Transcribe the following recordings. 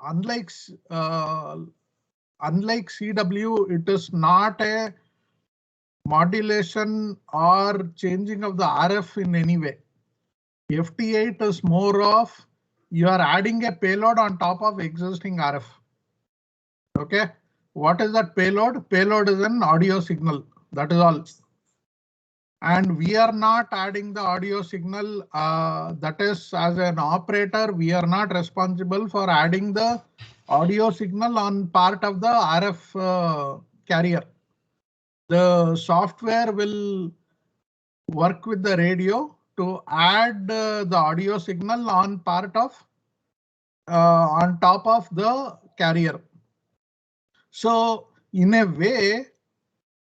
unlike CW, it is not a modulation or changing of the RF in any way. FT8 is more of you are adding a payload on top of existing RF. Okay, what is that payload? Payload is an audio signal. That is all. And we are not adding the audio signal. That is, as an operator, we are not responsible for adding the audio signal on part of the RF carrier. The software will work with the radio to add the audio signal on part of on top of the carrier. So in a way,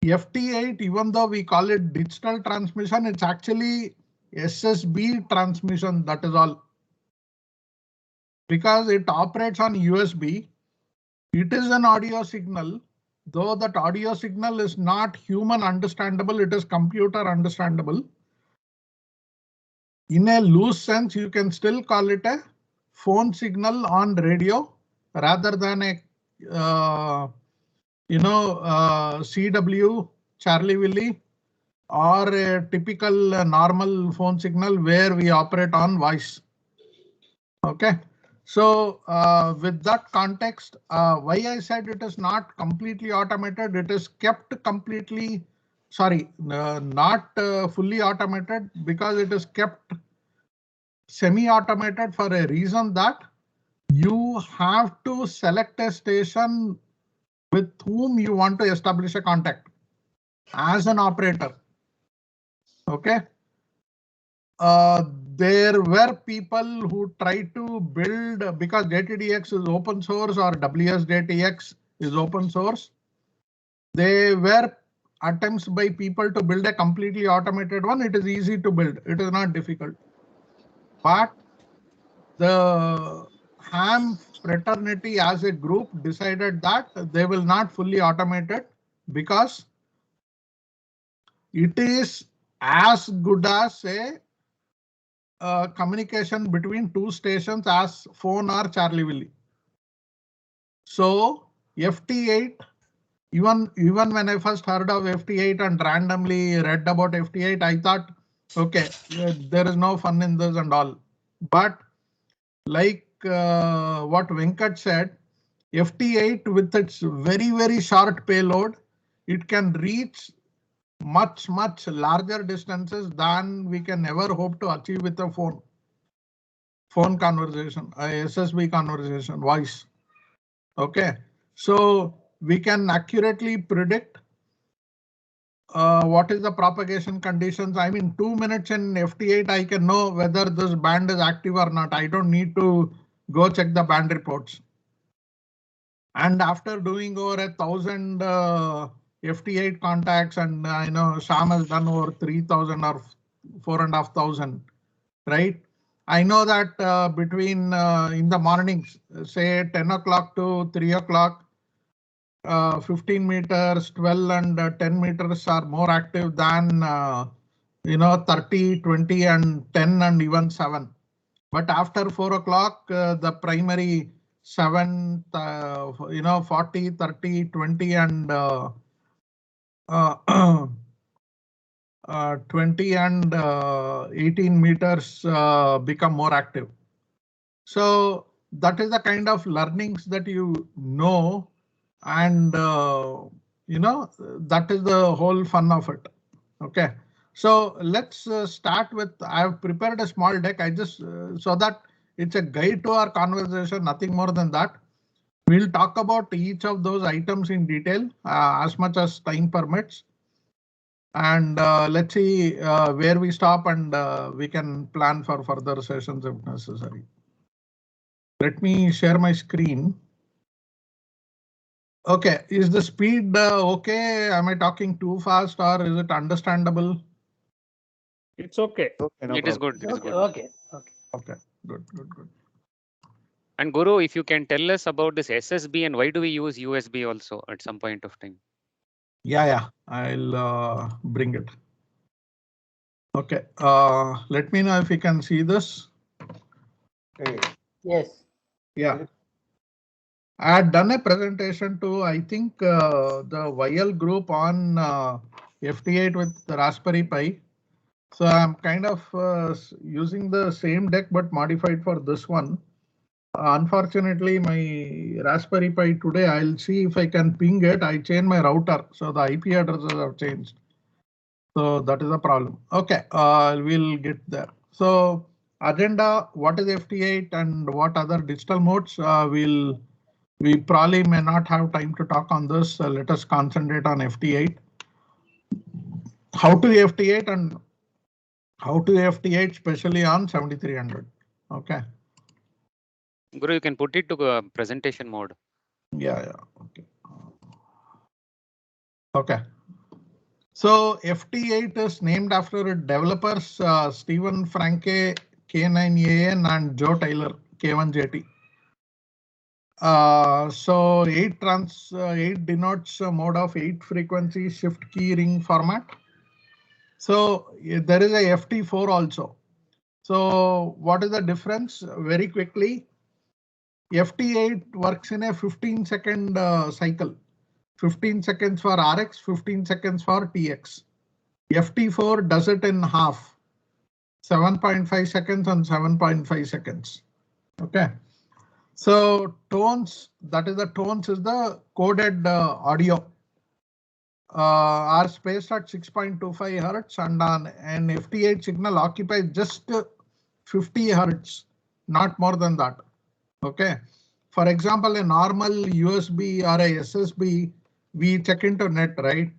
FT8, even though we call it digital transmission, it's actually SSB transmission. That is all. Because it operates on USB, it is an audio signal. Though that audio signal is not human understandable, it is computer understandable. In a loose sense, you can still call it a phone signal on radio rather than a CW, Charlie Willie, or a typical normal phone signal where we operate on voice. Okay, so with that context, why I said it is not completely automated, it is kept completely, not fully automated, because it is kept semi-automated for a reason that you have to select a station with whom you want to establish a contact as an operator. Okay. There were people who tried to build, because JTDX is open source or WSJTX is open source. There were attempts by people to build a completely automated one. It is easy to build. It is not difficult. But the ham fraternity as a group decided that they will not fully automate it because it is as good as a communication between two stations as phone or Charlie Willie. So FT8, even when I first heard of FT8 and randomly read about FT8, I thought, okay, there is no fun in this and all. But like what Venkat said, FT8 with its very short payload, it can reach much larger distances than we can ever hope to achieve with a phone conversation, SSB conversation, voice. Okay, so we can accurately predict what is the propagation conditions. I mean, 2 minutes in FT8, I can know whether this band is active or not. I don't need to go check the band reports. And after doing over 1,000 FT8 contacts, and I know Sham has done over 3,000 or 4,500, right? I know that between in the mornings, say 10 o'clock to 3 o'clock, 15 meters, 12 and 10 meters are more active than 30, 20 and 10 and even 7. But after 4 o'clock, the primary 7, 40, 30, 20 and 20 and 18 meters become more active. So that is the kind of learnings that you know, and that is the whole fun of it. Okay, so let's start with, I have prepared a small deck. I just so that it's a guide to our conversation, nothing more than that. We'll talk about each of those items in detail as much as time permits. And let's see where we stop, and we can plan for further sessions if necessary. Let me share my screen. Okay, is the speed okay? Am I talking too fast or is it understandable? It's okay. No It is good. It is problem. good. Okay, good. And Guru, if you can tell us about this SSB and why do we use USB also at some point of time? Yeah, I'll bring it. Okay, let me know if you can see this. Okay. Yes. Yeah. I had done a presentation to, I think, the YL group on FT8 with the Raspberry Pi. So I'm kind of using the same deck but modified for this one. Unfortunately, my Raspberry Pi today, I'll see if I can ping it. I changed my router, so the IP addresses have changed. So that is a problem. Okay, we'll get there. So agenda, what is FT8 and what other digital modes? We probably may not have time to talk on this. Let us concentrate on FT8. How to FT8 and how to FT8, especially on 7300. Okay. Guru, you can put it to presentation mode. Yeah. Okay. Okay. So FT8 is named after developers Stephen Franke, K9AN, and Joe Taylor, K1JT. So 8 denotes a mode of 8 frequency shift key ring format. So there is a FT4 also. So what is the difference? Very quickly, FT8 works in a 15-second cycle. 15 seconds for RX, 15 seconds for TX. FT4 does it in half, 7.5 seconds and 7.5 seconds. Okay. So tones, that is the tones is the coded audio. Are spaced at 6.25 hertz and on an FT8 signal occupies just 50 hertz, not more than that. Okay. For example, a normal USB or a SSB, we check into net, right?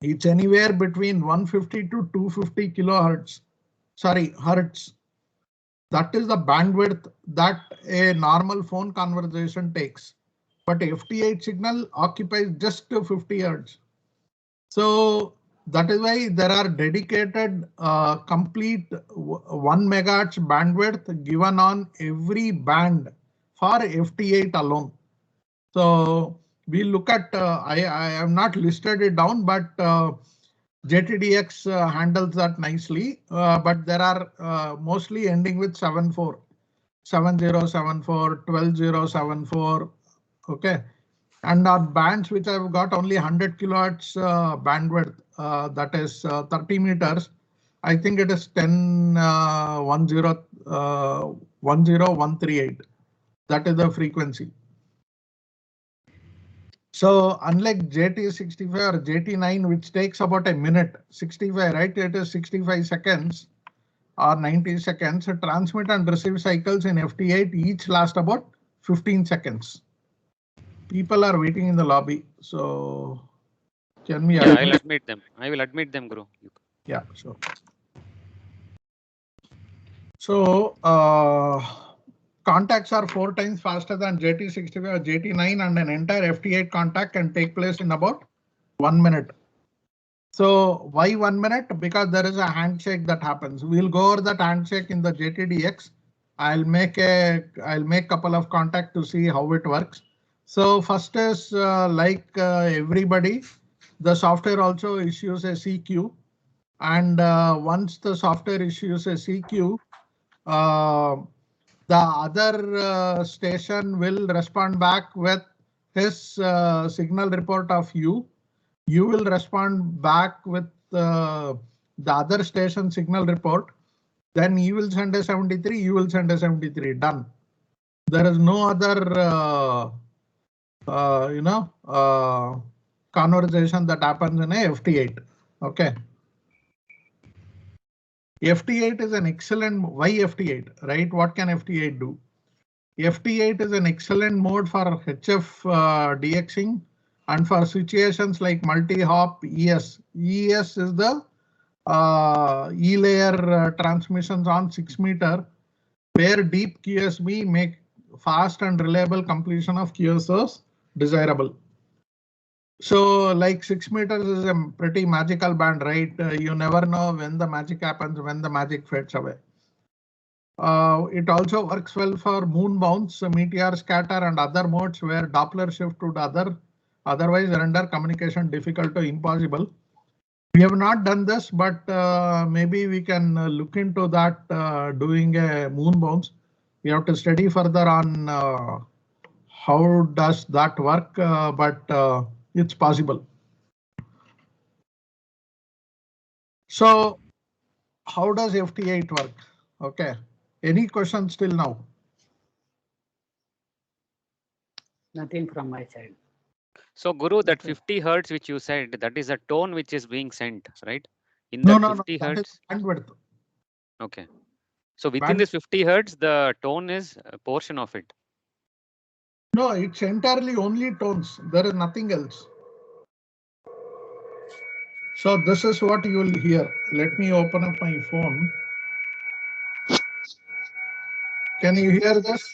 It's anywhere between 150 to 250 kilohertz. Sorry, hertz. That is the bandwidth that a normal phone conversation takes. But FT8 signal occupies just 50 hertz. So that is why there are dedicated complete 1 megahertz bandwidth given on every band for FT8 alone. So we look at, I have not listed it down, but JTDX handles that nicely, but there are mostly ending with 74, 7074, 12074. Okay. And on bands which I've got only 100 kilohertz bandwidth, that is 30 meters. I think it is 10138. That is the frequency. So unlike JT65 or JT9, which takes about a minute, 65, right? It is 65 seconds or 90 seconds. Transmit and receive cycles in FT8 each last about 15 seconds. People are waiting in the lobby. So can we? Yeah, I'll admit them. I will admit them, Guru. Yeah, sure. So contacts are 4 times faster than JT65 or JT9, and an entire FT8 contact can take place in about 1 minute. So why 1 minute? Because there is a handshake that happens. We'll go over that handshake in the JTDX. I'll make couple of contacts to see how it works. So first is everybody, the software also issues a CQ, and once the software issues a CQ, the other station will respond back with his signal report of you. You will respond back with the other station signal report. Then you will send a 73, you will send a 73, done. There is no other, conversation that happens in a FT8. Okay. FT8 is an excellent, why FT8, right? What can FT8 do? FT8 is an excellent mode for HF DXing and for situations like multi-hop ES. ES is the E-layer transmissions on 6 meter, where deep QSB make fast and reliable completion of QSOs desirable. So like 6 meters is a pretty magical band, right? You never know when the magic happens, when the magic fades away. It also works well for moon bounce, meteor scatter, and other modes where Doppler shift would otherwise render communication difficult to impossible. We have not done this, but maybe we can look into that doing a moon bounce. We have to study further on how does that work, but it's possible. So how does FT8 work? Okay. Any questions till now? Nothing from my side. So Guru, that Okay. 50 hertz which you said, that is a tone which is being sent, right? In No, that no, 50 no. That is hertz. bandwidth. Okay. So within this 50 hertz, the tone is a portion of it. No, it's entirely only tones. There is nothing else. So this is what you will hear. Let me open up my phone. Can you hear this?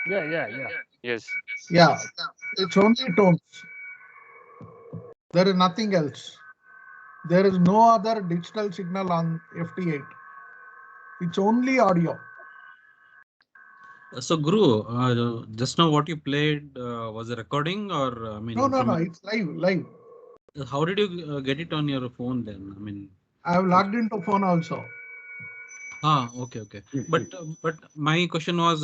Yeah. Yes. Yeah, it's only tones. There is nothing else. There is no other digital signal on FT8. It's only audio. So Guru, just now what you played was a recording, or I mean, No, it's live. how did you get it on your phone then? I mean, I have logged into phone also. okay. But my question was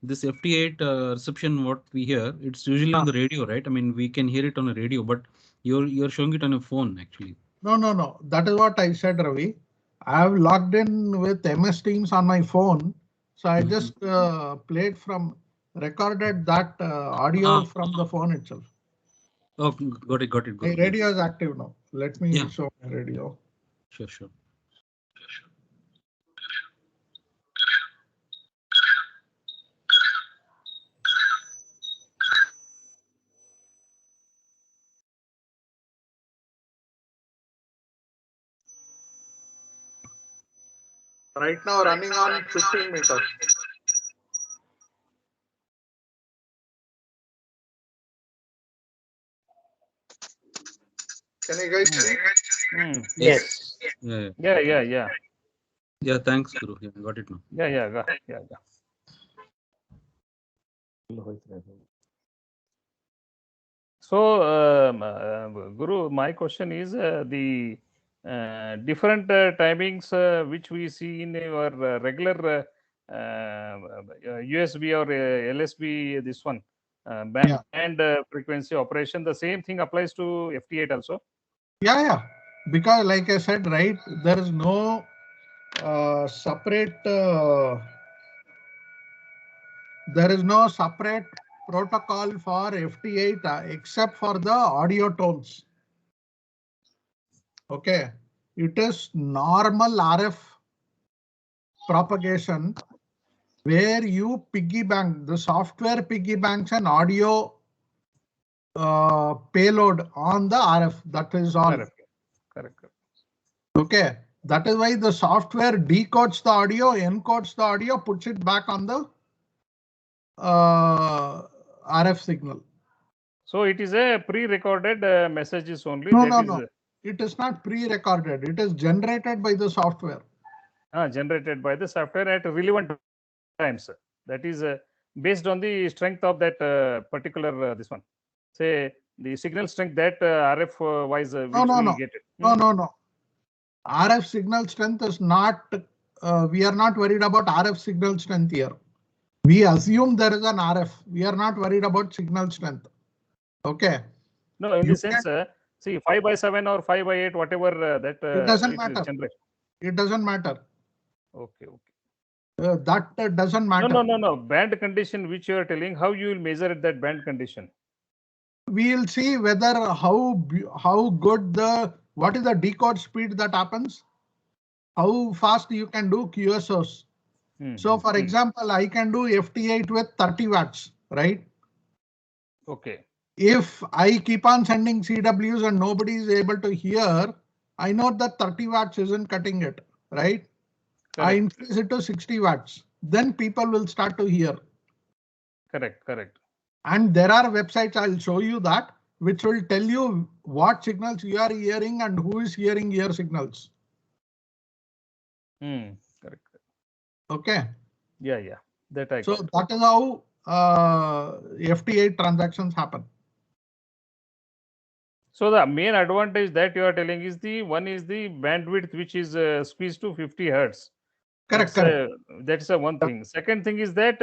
this FT8 reception what we hear, it's usually on the radio, right? I mean, we can hear it on a radio, but you're showing it on a phone actually. No. That is what I said, Ravi. I have logged in with MS Teams on my phone. So I just recorded that audio from the phone itself. Oh, got it, My Guru. radio is active now. Let me Yeah. show my radio. Sure. Right now running on 15 meters. Can you guys see? Yes. Yeah. Yeah, thanks, Guru. Yeah, got it now. Yeah. So, Guru, my question is the different timings which we see in our regular USB or LSB, this one, band frequency operation, the same thing applies to FT8 also? Yeah. Because like I said, right, there is no separate protocol for FT8 except for the audio tones. Okay, it is normal RF propagation where you piggy bank, the software piggy banks an audio payload on the RF. That is all. Correct. Okay, that is why the software decodes the audio, encodes the audio, puts it back on the RF signal. So it is a pre-recorded messages only. No. It is not pre-recorded. It is generated by the software. Generated by the software at relevant times. That is based on the strength of that particular this one. Say the signal strength that RF wise which we get it. No. RF signal strength is not. We are not worried about RF signal strength here. We assume there is an RF. We are not worried about signal strength. Okay. No, in this sense, see 5/7 or 5/8, whatever that. It doesn't matter. It doesn't matter. Okay. That doesn't matter. No. Band condition which you are telling, how you will measure that band condition? We will see whether how good what is the decode speed that happens, how fast you can do QSOs. So for example, I can do FT8 with 30 watts, right? Okay. If I keep on sending CWs and nobody is able to hear, I know that 30 watts isn't cutting it, right? Correct. I increase it to 60 watts. Then people will start to hear. Correct. And there are websites, I'll show you that, which will tell you what signals you are hearing and who is hearing your signals. Correct. Okay. Yeah. That I so got. That is how FT8 transactions happen. So the main advantage that you are telling is the bandwidth which is squeezed to 50 hertz. Correct. That's one thing. Second thing is that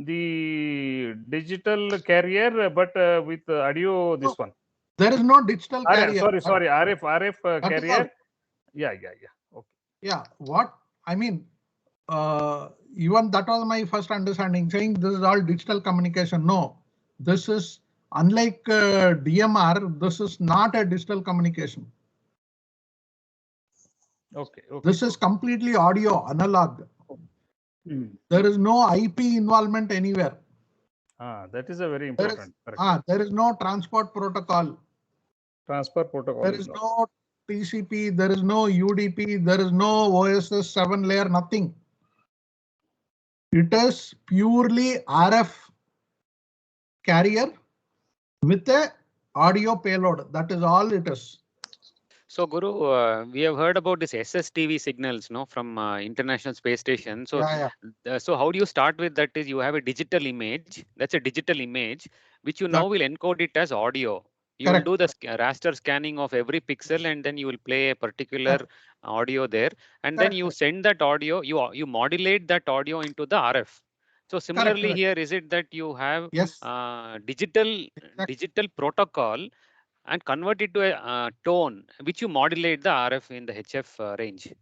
the digital carrier, but with audio, this one. There is no digital RF, carrier. sorry, RF That is carrier. all. Yeah. Okay. Yeah, what I mean, even that was my first understanding, saying this is all digital communication. No, this is unlike DMR, this is not a digital communication. Okay. This is completely audio, analog. Mm. There is no IP involvement anywhere. That is a very important. There is no transport protocol. Transfer protocol. There is no TCP, there is no UDP, there is no OSS 7 layer, nothing. It is purely RF carrier with a audio payload. That is all it is. So Guru, we have heard about this SSTV signals, no, from International Space Station. So, so how do you start with that? Is you have a digital image. That's a digital image, which you now will encode it as audio. You will do the raster scanning of every pixel, and then you will play a particular audio there, and then you send that audio. You modulate that audio into the RF. So similarly here, is it that you have digital protocol and convert it to a tone which you modulate the RF in the HF range?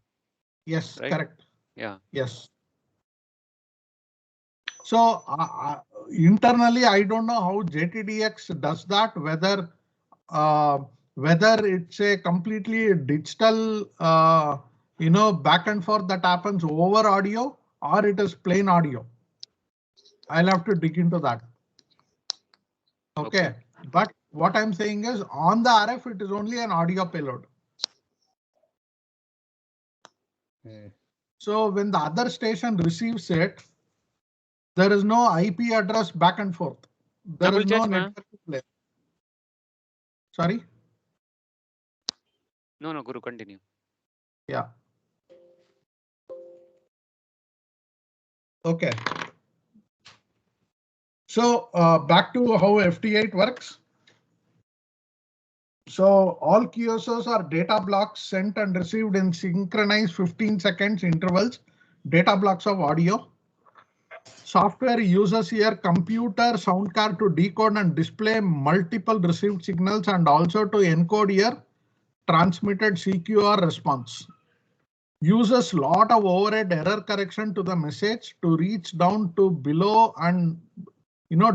Yes, right? Correct. Yeah. Yes. So internally, I don't know how JTDX does that, whether it's a completely digital, back and forth that happens over audio, or it is plain audio. I'll have to dig into that. Okay. But what I'm saying is on the RF, it is only an audio payload. So when the other station receives it, there is no IP address back and forth. There is no network play. Sorry? No, Guru, continue. Yeah. Okay. So back to how FT8 works. So all QSOs are data blocks sent and received in synchronized 15 seconds intervals, data blocks of audio. Software uses here computer sound card to decode and display multiple received signals and also to encode here transmitted CQR response. Uses lot of overhead error correction to the message to reach down to below and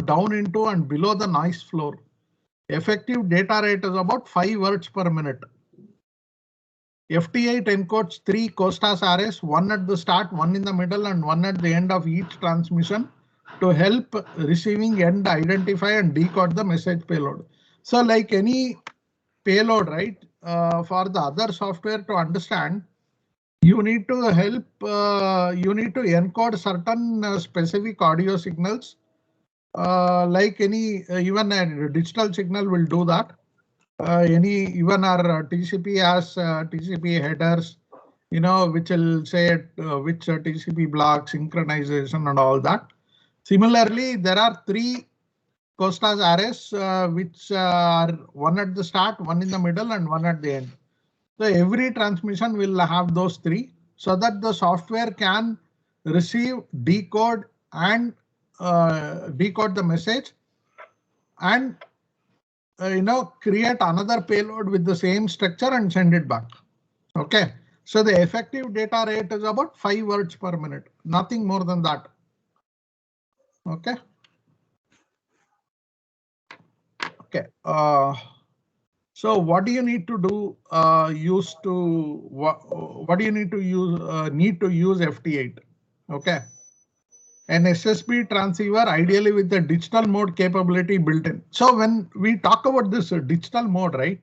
down into and below the noise floor. Effective data rate is about 5 words per minute. FT8 encodes 3 COSTAS arrays, one at the start, one in the middle, and one at the end of each transmission to help receiving end identify and decode the message payload. So like any payload, right, for the other software to understand, you need to help, you need to encode certain specific audio signals, like any, even a digital signal will do that. Even our TCP has TCP headers, which will say which TCP block, synchronization and all that. Similarly, there are 3 COSTAS arrays, which are one at the start, one in the middle, and one at the end. So every transmission will have those 3 so that the software can receive, decode, and decode the message and create another payload with the same structure and send it back. Okay. So the effective data rate is about 5 words per minute, nothing more than that. Okay. Okay. So what do you need to do? What do you need to use? Need to use FT8. Okay. An SSB transceiver, ideally with the digital mode capability built in. So when we talk about this digital mode, right?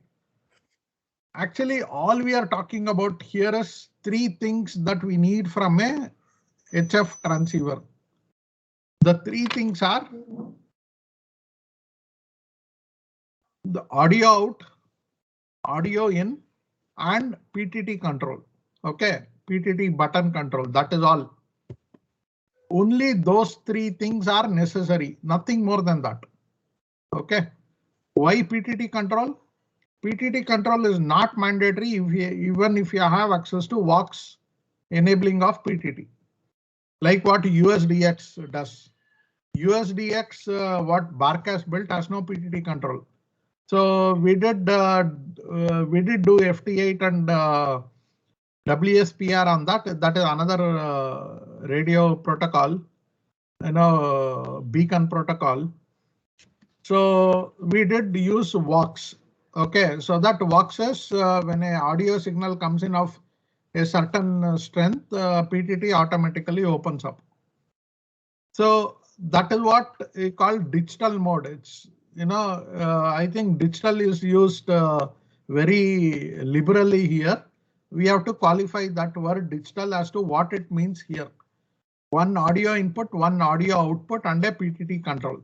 Actually, all we are talking about here is 3 things that we need from a HF transceiver. The 3 things are the audio out, audio in, and PTT control. Okay, PTT button control. That is all. Only those 3 things are necessary, nothing more than that. Okay. Why PTT control? PTT control is not mandatory even if you have access to Vox enabling of PTT, like what USDX does. USDX, what Barcast built, has no PTT control. So we did do FT8 and WSPR on that. That is another radio protocol, beacon protocol. So we did use Vox. Okay, so that Vox is when an audio signal comes in of a certain strength, PTT automatically opens up. So that is what we call digital mode. It's, I think digital is used very liberally here. We have to qualify that word digital as to what it means here. One audio input, one audio output, and a PTT control.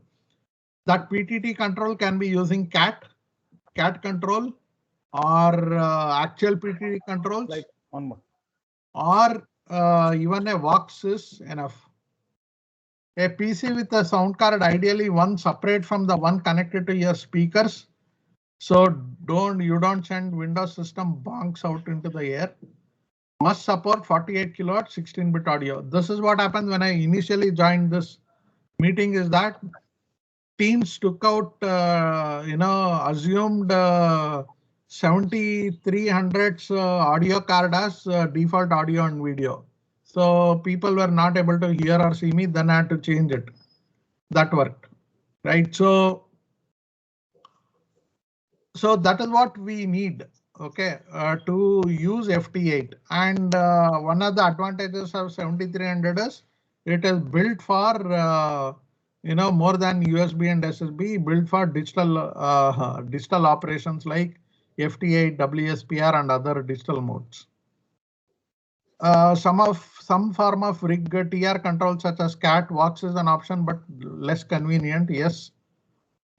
That PTT control can be using cat control, or actual PTT controls, Like one more. or even a Vox is enough. A PC with a sound card, ideally one separate from the one connected to your speakers. So you don't send Windows system bonks out into the air. Must support 48 kilohertz 16-bit audio. This is what happened when I initially joined this meeting, is that Teams took out, assumed 7300's audio card as default audio and video. So people were not able to hear or see me, then I had to change it. That worked, right? So that is what we need, okay, to use FT8. And one of the advantages of 7300 is it is built for more than USB and SSB, built for digital operations like FT8, WSPR, and other digital modes. Some form of rig TR control such as CAT, Vox is an option, but less convenient. Yes.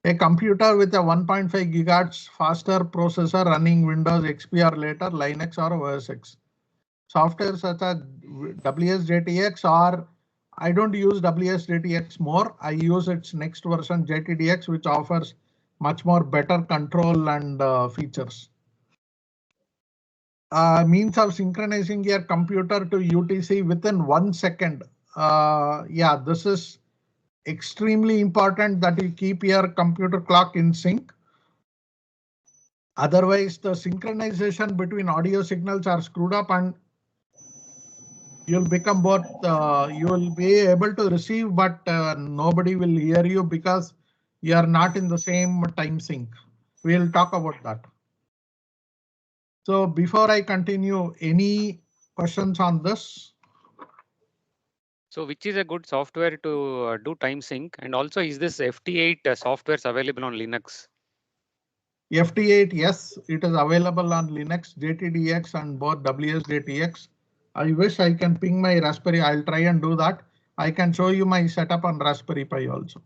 A computer with a 1.5 gigahertz faster processor running Windows XP or later, Linux or OS X. Software such as WSJTX, or I don't use WSJTX more. I use its next version JTDX, which offers much more better control and features. Means of synchronizing your computer to UTC within 1 second. Yeah, this is extremely important that you keep your computer clock in sync. Otherwise, the synchronization between audio signals are screwed up, and you'll become both, you will be able to receive, but nobody will hear you because you are not in the same time sync. We'll talk about that. So before I continue, any questions on this? So which is a good software to do time sync? And also, is this FT8 softwares available on Linux? FT8, yes, it is available on Linux, JTDX, and both WSJTX. I wish I can ping my Raspberry. I'll try and do that. I can show you my setup on Raspberry Pi also.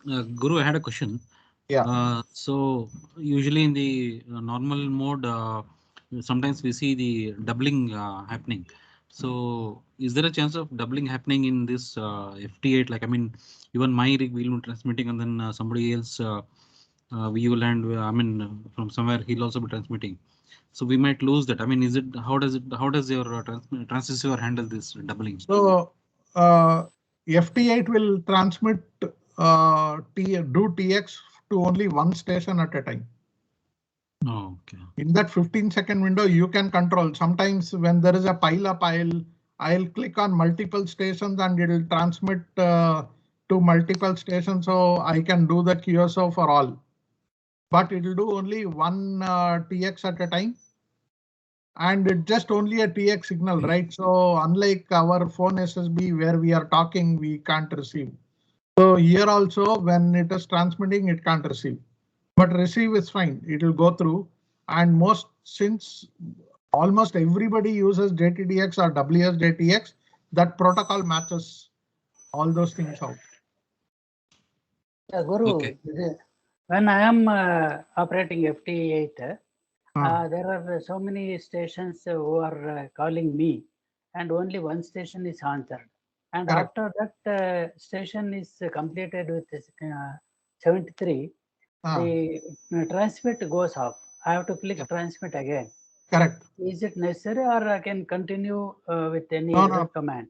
Guru, I had a question. Yeah. So usually in the normal mode, sometimes we see the doubling happening. So is there a chance of doubling happening in this FT8? Like, I mean, even my rig will be transmitting, and then somebody else VU from somewhere he'll also be transmitting. So we might lose that. I mean, how does your transceiver handle this doubling? So FT8 will transmit do TX to only one station at a time. Oh, okay. In that 15-second window, you can control. Sometimes when there is a pile up, I'll click on multiple stations and it'll transmit to multiple stations, so I can do the QSO for all. But it'll do only one TX at a time. And it's just only a TX signal, right? So unlike our phone SSB where we are talking, we can't receive. So here also, when it is transmitting, it can't receive. But receive is fine. It will go through. And since almost everybody uses JTDX or WSJTX, that protocol matches all those things out. Guru, Okay. when I am operating FT8, there are so many stations who are calling me, and only one station is answered. And Correct. after that station is completed with 73, the transmit goes off. I have to click transmit again. Correct. Is it necessary, or I can continue with any No, other no. command?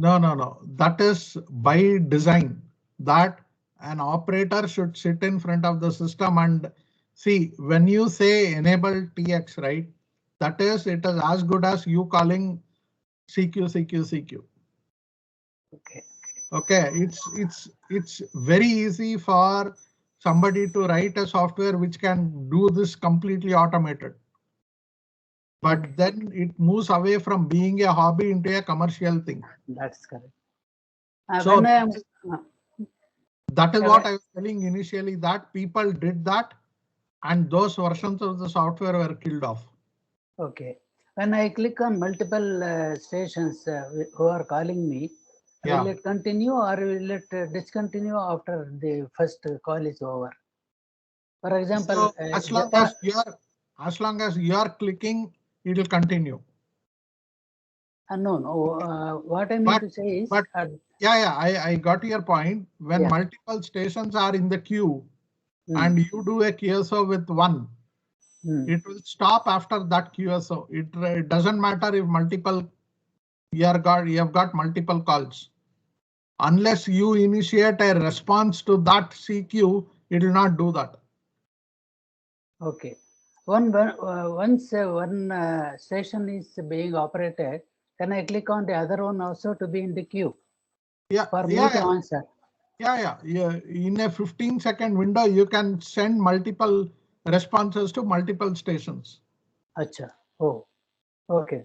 No. That is by design, that an operator should sit in front of the system and see, when you say enable TX, right? That is, it is as good as you calling CQ. Okay. Okay, it's very easy for somebody to write a software which can do this completely automated. But then it moves away from being a hobby into a commercial thing. That's correct. So When I am, that is what I was telling initially, that people did that and those versions of the software were killed off. okay. When I click on multiple stations who are calling me, will it continue or will it discontinue after the first call is over? For example, So as long as you are clicking, it will continue. No. What I mean to say is, I got your point. When multiple stations are in the queue and you do a QSO with one, it will stop after that QSO. It doesn't matter if you have got multiple calls. Unless you initiate a response to that CQ, it will not do that. Okay. Once one station is being operated, can I click on the other one also to be in the queue? For me to answer. Yeah. In a 15-second window, you can send multiple responses to multiple stations. Acha. Oh, okay.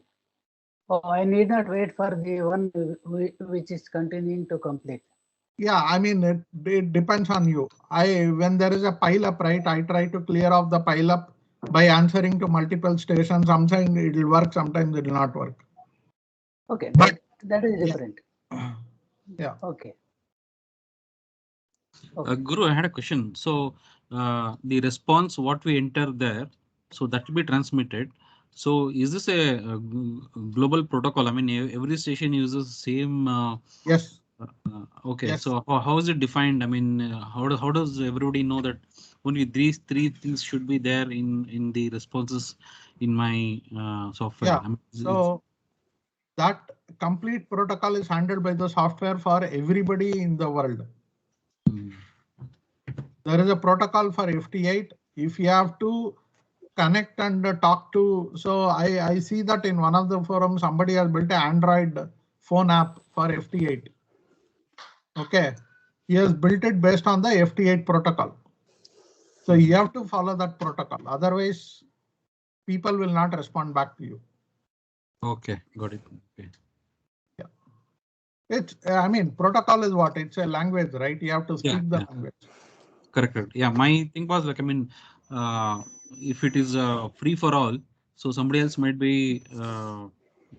Oh, I need not wait for the one which is continuing to complete. Yeah, I mean, it depends on you. When there is a pile up, right, I try to clear off the pile up by answering to multiple stations. Sometimes it will work, sometimes it will not work. Okay, but that is different. Yeah. Okay. Guru, I had a question. So the response, what we enter there, so that will be transmitted. So is this a global protocol? I mean, every station uses the same. Yes. Okay. Yes. So how is it defined? I mean, how does everybody know that only these three things should be there in the responses in my software? Yeah. I mean, So that complete protocol is handled by the software for everybody in the world. There is a protocol for FT8. If you have to connect and talk to, so I see that in one of the forums, somebody has built an Android phone app for FT8. Okay. He has built it based on the FT8 protocol. So you have to follow that protocol. Otherwise, people will not respond back to you. Okay, got it. Okay. I mean, protocol is what? It's a language, right? You have to speak the language. Correct. Yeah, my thing was like, I mean, if it is free for all, so somebody else might be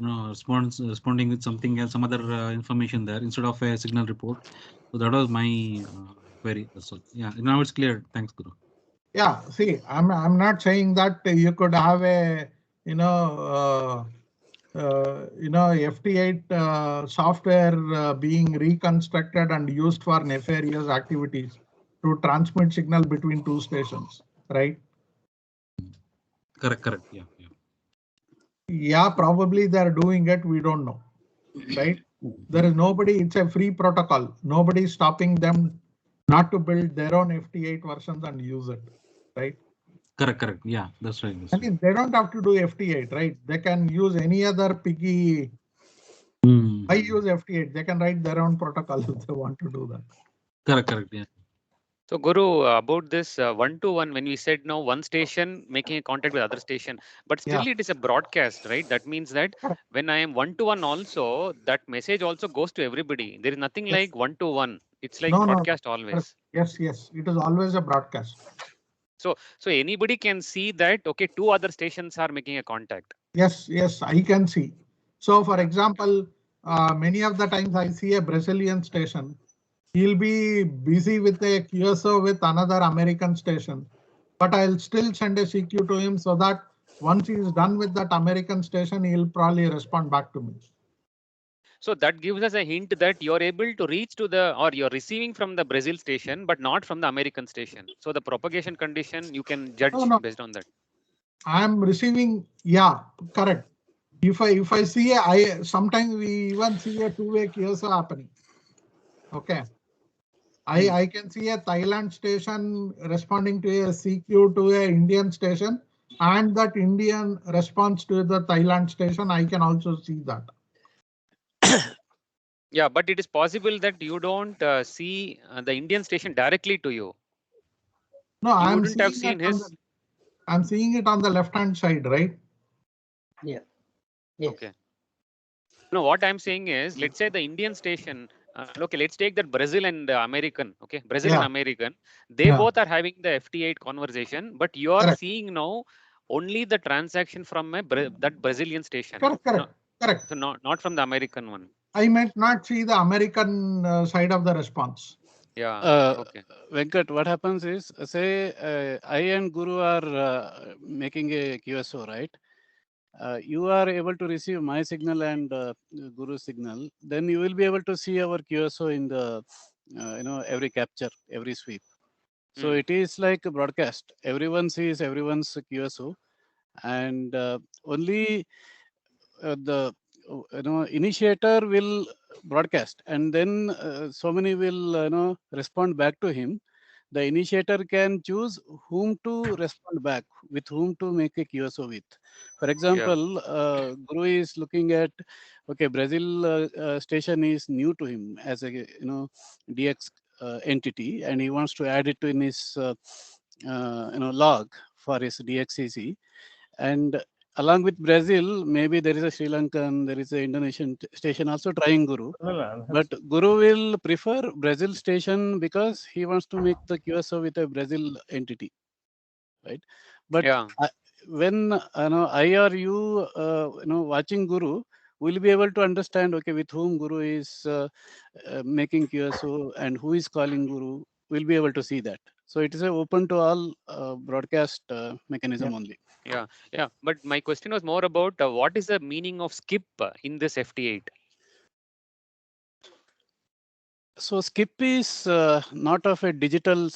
responding with something else, some other information there instead of a signal report. So that was my query. So yeah, now it's clear. Thanks, Guru. Yeah, see, I'm not saying that you could have a FT8 software being reconstructed and used for nefarious activities to transmit signal between two stations, right? Correct. Yeah, probably they're doing it. We don't know, right? There is nobody. It's a free protocol. Nobody's stopping them not to build their own FT8 versions and use it, right? Correct. Yeah, that's right. I mean, they don't have to do FT8, right? They can use any other piggy. I use FT8. They can write their own protocol if they want to do that. Correct. Yeah. So Guru, about this one-to-one, when we said no, one station making a contact with other station, but still it is a broadcast, right? That means that when I am one-to-one also, that message also goes to everybody. There is nothing like one-to-one. It's like broadcast always. Yes. It is always a broadcast. So anybody can see that, okay, two other stations are making a contact. Yes, I can see. So for example, many of the times I see a Brazilian station. He'll be busy with a QSO with another American station, but I'll still send a CQ to him so that once he's done with that American station, he'll probably respond back to me. So that gives us a hint that you're able to reach to you're receiving from the Brazil station, but not from the American station. So the propagation condition, you can judge based on that. I'm receiving, yeah, correct. If I see sometimes we even see a two-way QSO happening. Okay. I can see a Thailand station responding to a CQ to a Indian station, and that Indian response to the Thailand station. I can also see that. Yeah, but it is possible that you don't see the Indian station directly to you. No, You I'm wouldn't have seeing seen it on his. I'm seeing it on the left-hand side, right? Yeah. Yes. Okay. No, what I'm saying is, let's say the Indian station. Okay, let's take that Brazil and American. Okay, Brazil and Yeah. American. They Yeah. both are having the FT8 conversation, but you are Correct. seeing now only the transaction from that Brazilian station. Correct. No, Correct. so not from the American one. I might not see the American side of the response. Yeah. Okay. Venkat, what happens is, say I and Guru are making a QSO, right? You are able to receive my signal and Guru's signal. Then you will be able to see our QSO in the every capture, every sweep. So it is like a broadcast. Everyone sees everyone's QSO, and only the initiator will broadcast, and then so many will respond back to him. The initiator can choose whom to respond back, with whom to make a QSO with. For example, Guru is looking at, okay, Brazil station is new to him as a DX entity, and he wants to add it to in his log for his DXCC. And along with Brazil, maybe there is a Sri Lankan, there is a Indonesian station also trying Guru. But Guru will prefer Brazil station because he wants to make the QSO with a Brazil entity, right? But when I or you watching Guru, we'll be able to understand, okay, with whom Guru is making QSO and who is calling Guru. We'll be able to see that. So it is open to all broadcast mechanism only. Yeah. But my question was more about what is the meaning of skip in this FT8? So skip is not of a digital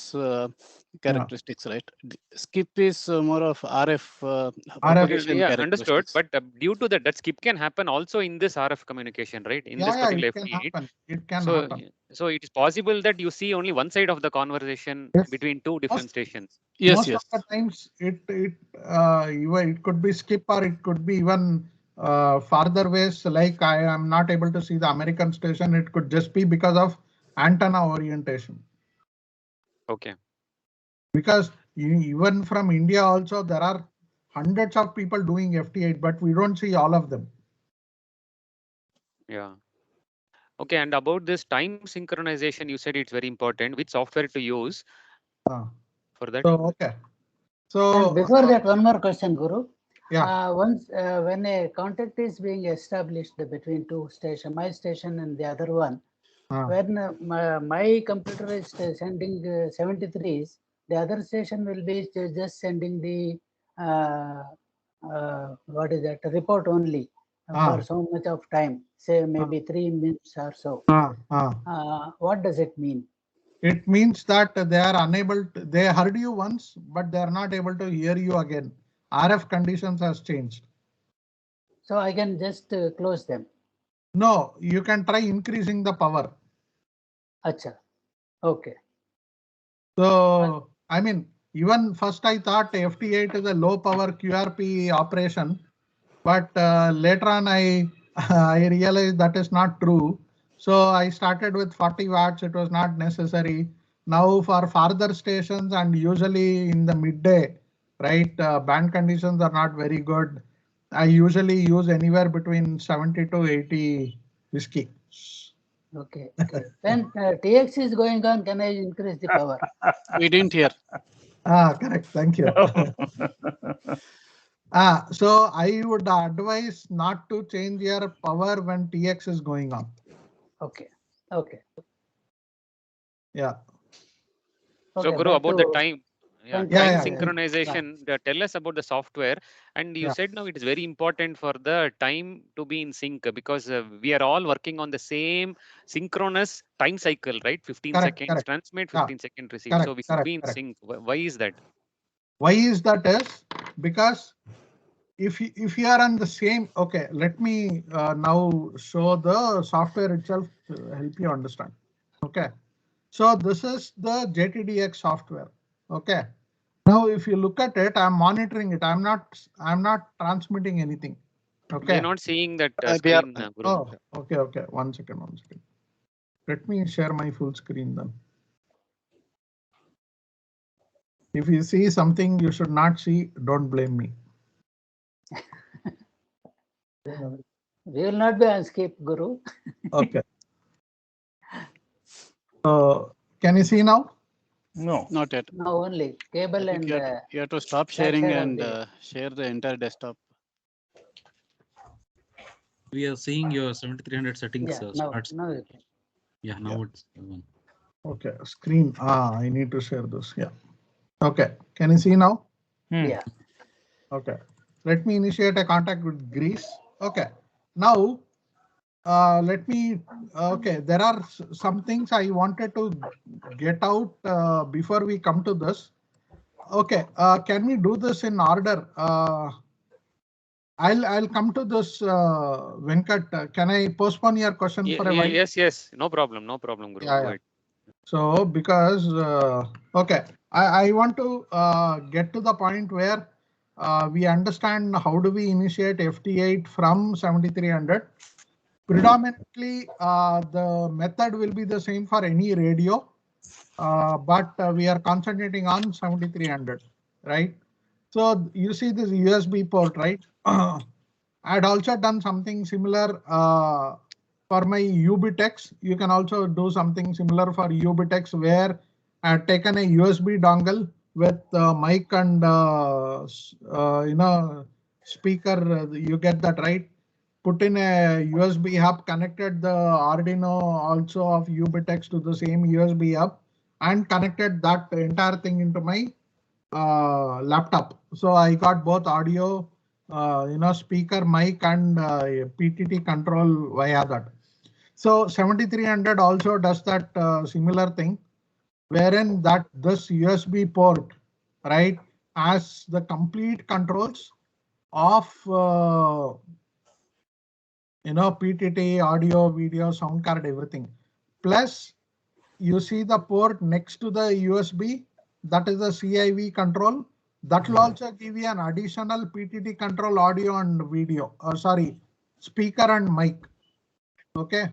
characteristics, right? Skip is more of RF propagation characteristics. Understood. But due to that skip can happen also in this RF communication, right? In this particular FT8. It can happen. So it is possible that you see only one side of the conversation between two different stations. Most of the times it could be skip, or it could be even farther ways. Like I am not able to see the American station. It could just be because of antenna orientation. Okay. Because even from India also there are hundreds of people doing FT8, but we don't see all of them. Yeah. Okay, and about this time synchronization, you said it's very important. Which software to use for that? So okay. So and before that, one more question, Guru. Yeah. Once when a contact is being established between two stations, my station and the other one, when my computer is sending 73s, the other station will be just sending the what is that report only for so much of time, say maybe 3 minutes or so. What does it mean? It means that they are unable to, they heard you once, but they are not able to hear you again. RF conditions has changed. So I can just close them. No, you can try increasing the power. Acha. Okay. So, I mean, even first I thought FT8 is a low power QRP operation, but later on I realized that is not true. So I started with 40 watts. It was not necessary. Now for farther stations and usually in the midday, right? Band conditions are not very good. I usually use anywhere between 70 to 80 whiskey. Okay. When TX is going on, can I increase the power? We didn't hear. Correct. Thank you. So I would advise not to change your power when TX is going on. Okay. Yeah. So Guru, about the time, time synchronization, tell us about the software. And you said now it is very important for the time to be in sync, because we are all working on the same synchronous time cycle, right? 15 seconds transmit, 15 seconds receive. So we should be in sync. Why is that? Why is that? Is because if you are on the same, okay, let me now show the software itself to help you understand. Okay, so this is the JTDX software. Okay, now if you look at it, I'm monitoring it. I'm not transmitting anything. We Okay. are not seeing that They are screen, Guru. Oh, okay. One second. Let me share my full screen then. If you see something you should not see, don't blame me. We will not be on skip, Guru. Okay. So can you see now? No. Not yet. Now only cable I think and you have to stop back sharing side of and the- share the entire desktop. We are seeing your 7300 settings. now you can. Yeah, now it's on. Okay, screen. I need to share this. Yeah. Okay. Can you see now? Yeah. Okay. Let me initiate a contact with Greece. Okay. Now, let me. Okay. There are some things I wanted to get out before we come to this. Okay. Can we do this in order? I'll come to this, Venkat. Can I postpone your question for a while? Yes. No problem, Guru. Yeah, Go yeah. ahead. So because okay, I want to get to the point where we understand how do we initiate FT8 from 7300. Predominantly, the method will be the same for any radio, but we are concentrating on 7300, right? So you see this USB port, right? I had also done something similar for my UBTEX. You can also do something similar for UBTEX where I had taken a USB dongle with mic and speaker. You get that, right? Put in a USB hub, connected the Arduino also of UBTEX to the same USB hub, and connected that entire thing into my laptop. So I got both audio, speaker, mic, and PTT control via that. So 7300 also does that similar thing, wherein that this USB port, right, has the complete controls of PTT, audio, video, sound card, everything. Plus, you see the port next to the USB, that is the CIV control. That will also give you an additional PTT control audio and video. Sorry, speaker and mic. Okay.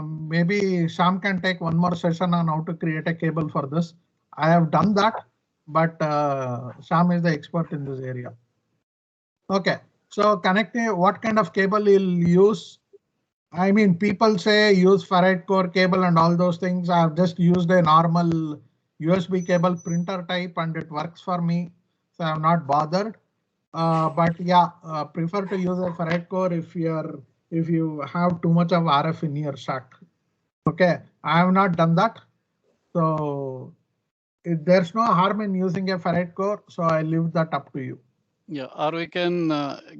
Maybe Sham can take one more session on how to create a cable for this. I have done that, but Sham is the expert in this area. Okay. So connecting, what kind of cable you'll use? I mean, people say use Ferrite core cable and all those things. I've just used a normal USB cable printer type and it works for me. So I'm not bothered. But yeah, prefer to use a Ferrite core if you have too much of RF in your stack. Okay, I have not done that. So there's no harm in using a Ferrite core. So I leave that up to you. Yeah, or we can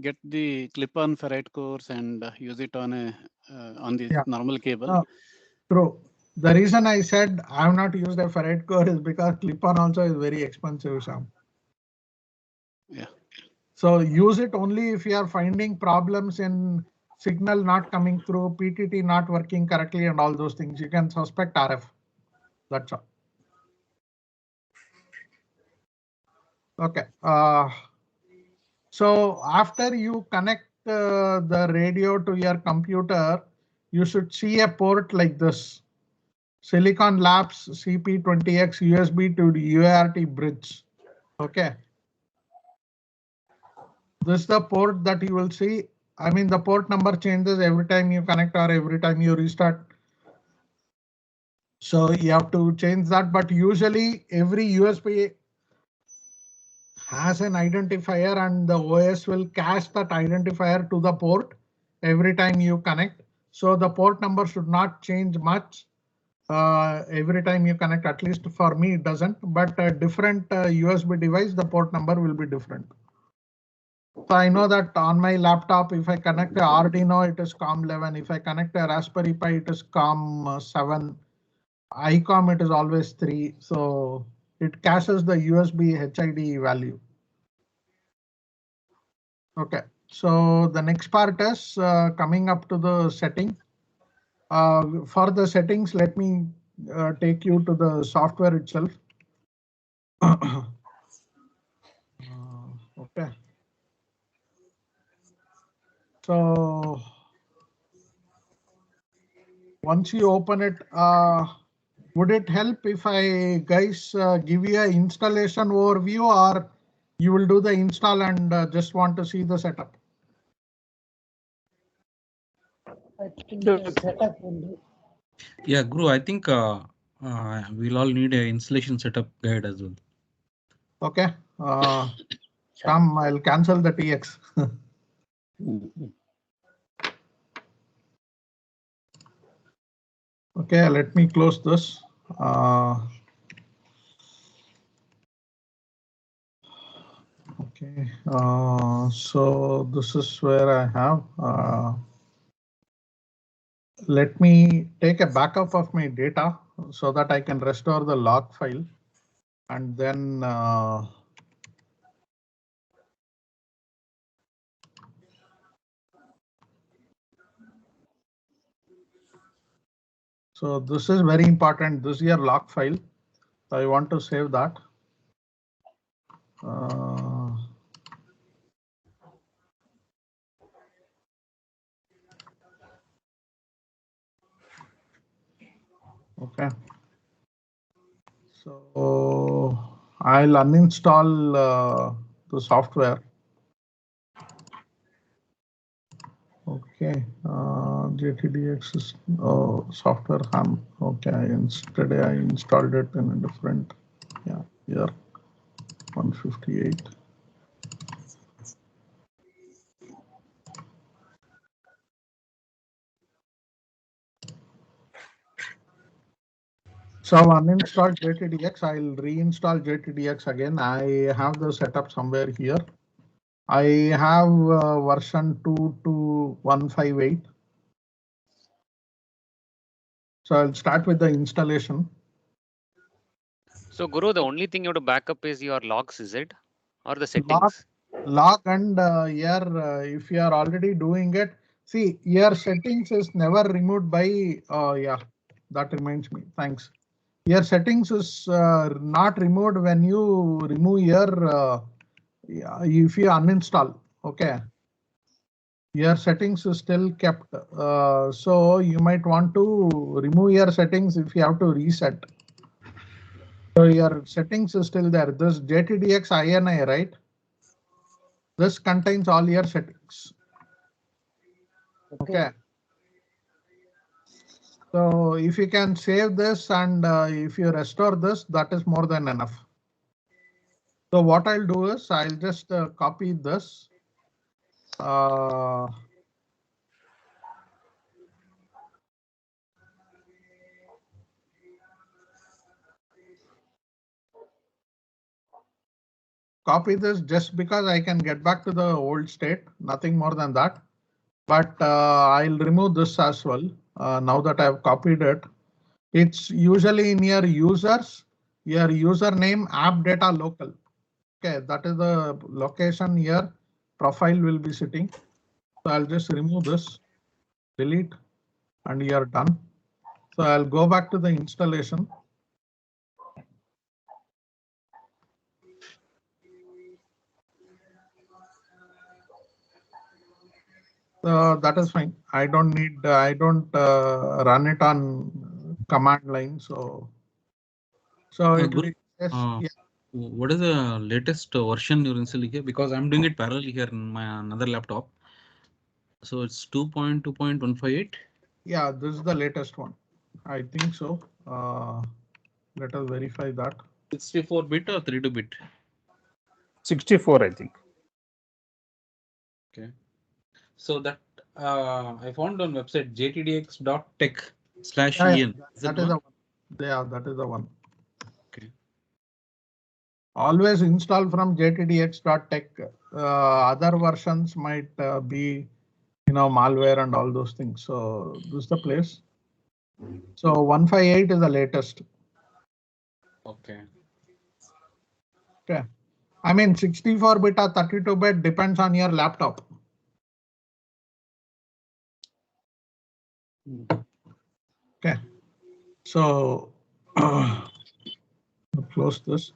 get the clip-on ferrite cores and use it on the normal cable. True. The reason I said I have not used a Ferrite core is because clip-on also is very expensive, Sam. Yeah. So use it only if you are finding problems in signal not coming through, PTT not working correctly, and all those things. You can suspect RF. That's all. Okay. So after you connect the radio to your computer, you should see a port like this. Silicon Labs CP20X USB to the UART bridge. Okay. This is the port that you will see. I mean, the port number changes every time you connect or every time you restart. So you have to change that. But usually every USB has an identifier and the OS will cache that identifier to the port every time you connect. So the port number should not change much every time you connect. At least for me, it doesn't. But a different USB device, the port number will be different. So I know that on my laptop, if I connect a Arduino, it is COM11. If I connect a Raspberry Pi, it is COM7. ICOM, it is always 3. So it caches the USB HID value. Okay, so the next part is coming up to the setting. For the settings, let me take you to the software itself. Okay. So once you open it, would it help if I guys give you an installation overview, or you will do the install and just want to see the setup? I think the setup will do. Yeah, Guru, I think we'll all need a installation setup guide as well. Okay. Sam, I'll cancel the TX. Okay, let me close this. Okay, so this is where I have. Let me take a backup of my data so that I can restore the log file, and then so this is very important. This is your log file. I want to save that. Okay. So I'll uninstall the software. Okay, JTDX is software ham. Okay, yesterday I installed it in a different, yeah, here 158. So uninstall JTDX. I'll reinstall JTDX again. I have the setup somewhere here. I have version 2.158. So I'll start with the installation. So Guru, the only thing you have to back up is your logs, is it? Or the settings? Log and here, if you are already doing it, see, your settings is never removed by, yeah, that reminds me, thanks. Your settings is not removed when you remove your, if you uninstall, okay. Your settings is still kept. So you might want to remove your settings if you have to reset. So your settings is still there. This JTDX INI, right? This contains all your settings. Okay. So if you can save this and if you restore this, that is more than enough. So what I'll do is I'll just copy this. Copy this just because I can get back to the old state, nothing more than that. But I'll remove this as well. Now that I've copied it, it's usually in your users, your username app data local. Okay, that is the location here. Profile will be sitting. So I'll just remove this, delete, and you're done. So I'll go back to the installation. That is fine. I don't run it on command line. So it will, yeah. What is the latest version you're installing here? Because I'm doing it parallel here in my another laptop. So it's 2.2.158. Yeah, this is the latest one. I think so. Let us verify that. 64-bit or 32-bit? 64, I think. Okay. So that I found on website jtdx.tech/en. That is the one. Yeah, that is the one. Okay. Always install from jtdx.tech. Other versions might be, malware and all those things. So this is the place. So 158 is the latest. Okay. Okay. I mean 64-bit or 32-bit depends on your laptop. Okay. So close this.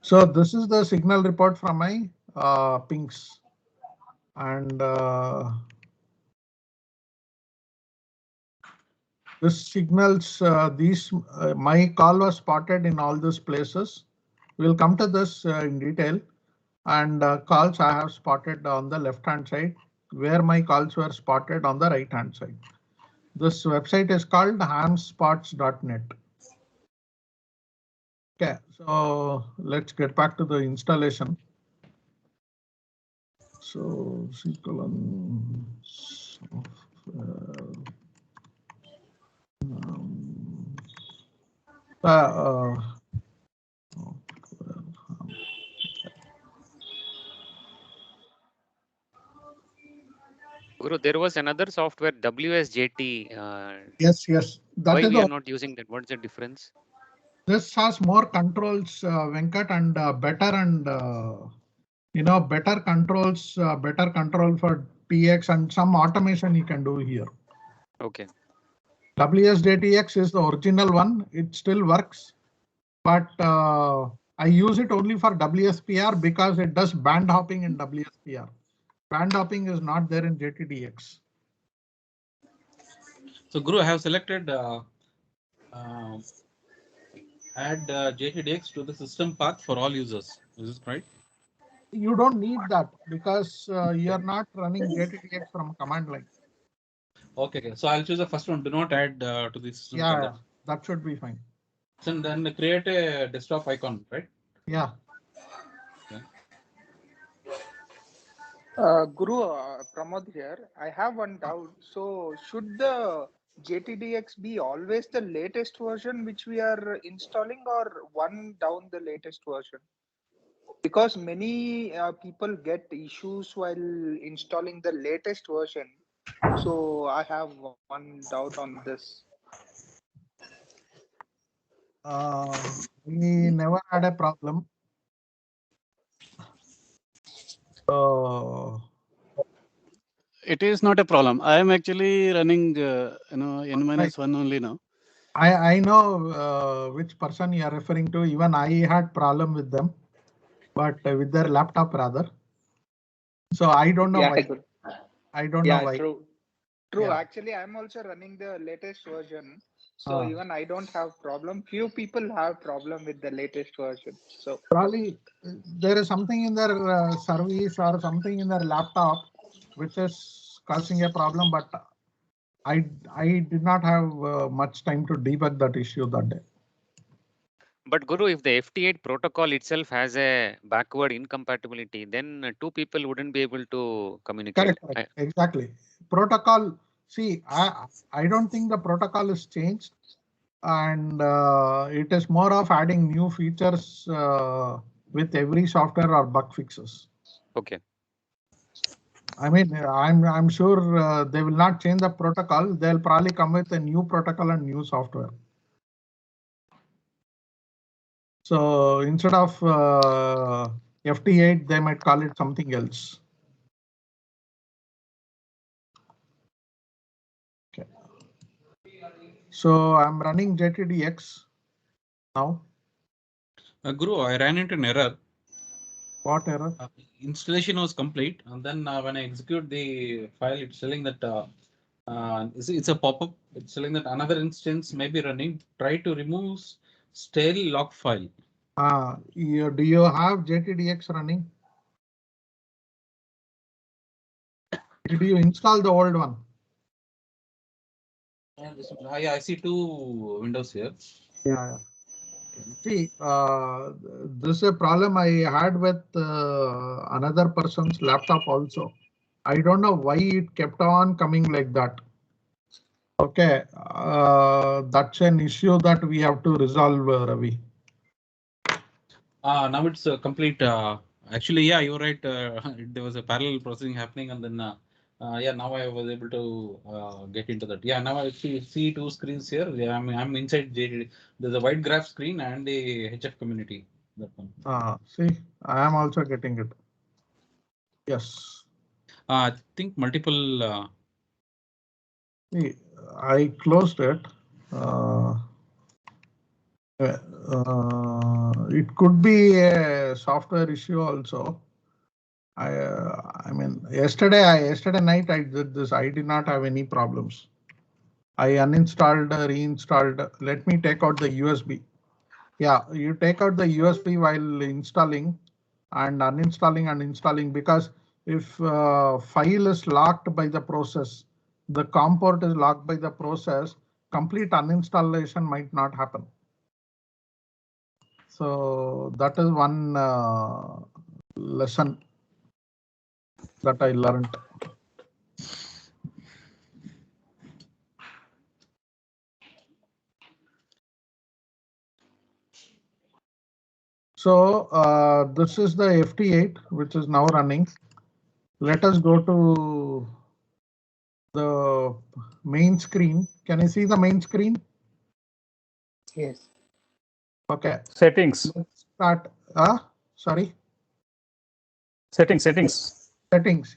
So this is the signal report from my pings, and this signals these my call was spotted in all these places. We'll come to this in detail, and calls I have spotted on the left hand side where my calls were spotted on the right hand side. This website is called hamspots.net. Okay, so let's get back to the installation. So C:\software. Guru, there was another software WSJT. Yes. Why we are not using that? What's the difference? This has more controls, Venkat, and better and better controls, better control for PX and some automation you can do here. Okay. WSJTX is the original one. It still works, but I use it only for WSPR because it does band hopping in WSPR. Band hopping is not there in JTDX. So Guru, I have selected add JTDX to the system path for all users. Is this right? You don't need that because you are not running JTDX from command line. Okay. So I'll choose the first one. Do not add to the system. Yeah, that should be fine. And then create a desktop icon, right? Yeah. Okay. Guru, Pramod here. I have one doubt. So, should the JTDX be always the latest version which we are installing, or one down the latest version? Because many people get issues while installing the latest version. So, I have one doubt on this. We never had a problem. It is not a problem. I am actually running, N-1 only now. I know which person you are referring to. Even I had problem with them, but with their laptop rather. So I don't know why. I don't know why. True. Yeah. Actually, I'm also running the latest version. So even I don't have problem. Few people have problem with the latest version. So probably there is something in their service or something in their laptop which is causing a problem, but I did not have much time to debug that issue that day. But Guru, if the FT8 protocol itself has a backward incompatibility, then two people wouldn't be able to communicate. Correct. Exactly. Protocol. See, I don't think the protocol is changed, and it is more of adding new features with every software or bug fixes. Okay. I mean, I'm sure they will not change the protocol. They'll probably come with a new protocol and new software. So instead of FT8, they might call it something else. Okay. So I'm running JTDX now. Guru, I ran into an error. What error? Installation was complete, and then when I execute the file, it's telling that it's a pop-up. It's telling that another instance may be running. Try to remove stale log file. Do you have JTDX running? Did you install the old one? Yeah, I see two windows here. Yeah. See, this is a problem I had with another person's laptop also. I don't know why it kept on coming like that. Okay, that's an issue that we have to resolve, Ravi. Now it's complete. Actually, yeah, you're right. There was a parallel processing happening, and then yeah, now I was able to get into that. Yeah, now I see two screens here. Yeah, I'm inside JD. There's a white graph screen and the HF community. that one. See, I am also getting it. Yes. I think multiple. See, I closed it. It could be a software issue also. I mean, yesterday night I did this. I did not have any problems. I uninstalled, reinstalled. Let me take out the USB. Yeah, you take out the USB while installing and uninstalling and installing, because if file is locked by the process, the COM port is locked by the process, complete uninstallation might not happen. So that is one lesson that I learned. So this is the FT8, which is now running. Let us go to the main screen. Can you see the main screen? Yes. Okay. Settings. Let's start. Sorry. Settings.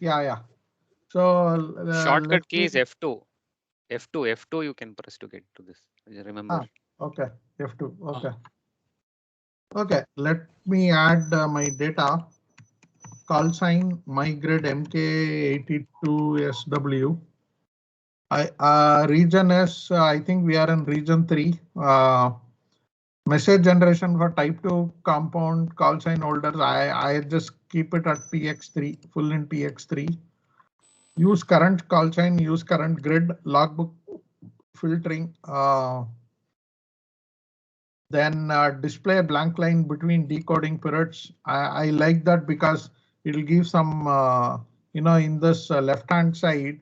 Yeah. So shortcut key is F2. F2 you can press to get to this. Remember. Okay. F2. Okay. Okay. Let me add my data. Call sign mygrid MK82SW. Region is, I think we are in region 3. Message generation for type 2 compound call sign holders. I just keep it at PX3, full in PX3. Use current call sign, use current grid, logbook filtering. Then display a blank line between decoding periods. I like that because it'll give some, in this left-hand side,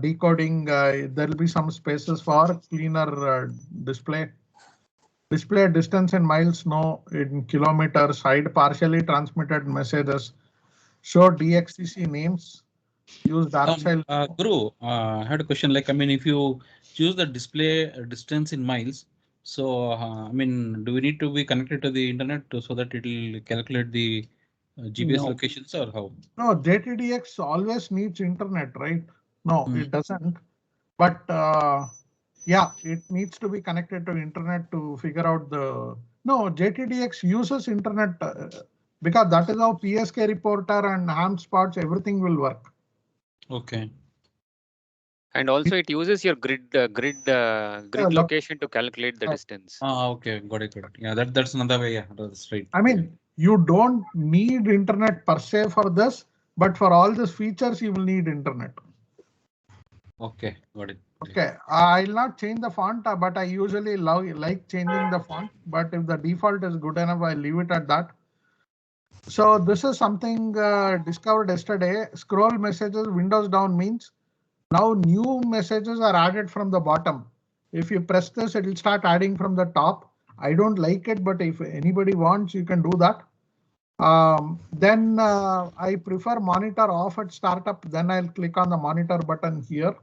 decoding, there'll be some spaces for cleaner display. Display distance in miles, no in kilometers, hide partially transmitted messages, show DXCC names, use dark style. Guru, I had a question. Like, I mean, if you choose the display distance in miles, so I mean, do we need to be connected to the internet so that it will calculate the GPS locations, or how? No, JTDX always needs internet, right? No, it doesn't. But yeah, it needs to be connected to internet to figure out the. No, JTDX uses internet because that is how PSK reporter and ham spots, everything will work. Okay. And also it uses your grid location to calculate the distance. Okay, got it. Yeah, that's another way. Yeah, that's right. I mean, you don't need internet per se for this, but for all these features, you will need internet. Okay, got it. Okay, I'll not change the font, but I usually like changing the font. But if the default is good enough, I leave it at that. So this is something discovered yesterday. Scroll messages, windows down means now new messages are added from the bottom. If you press this, it will start adding from the top. I don't like it, but if anybody wants, you can do that. Then I prefer monitor off at startup. Then I'll click on the monitor button here.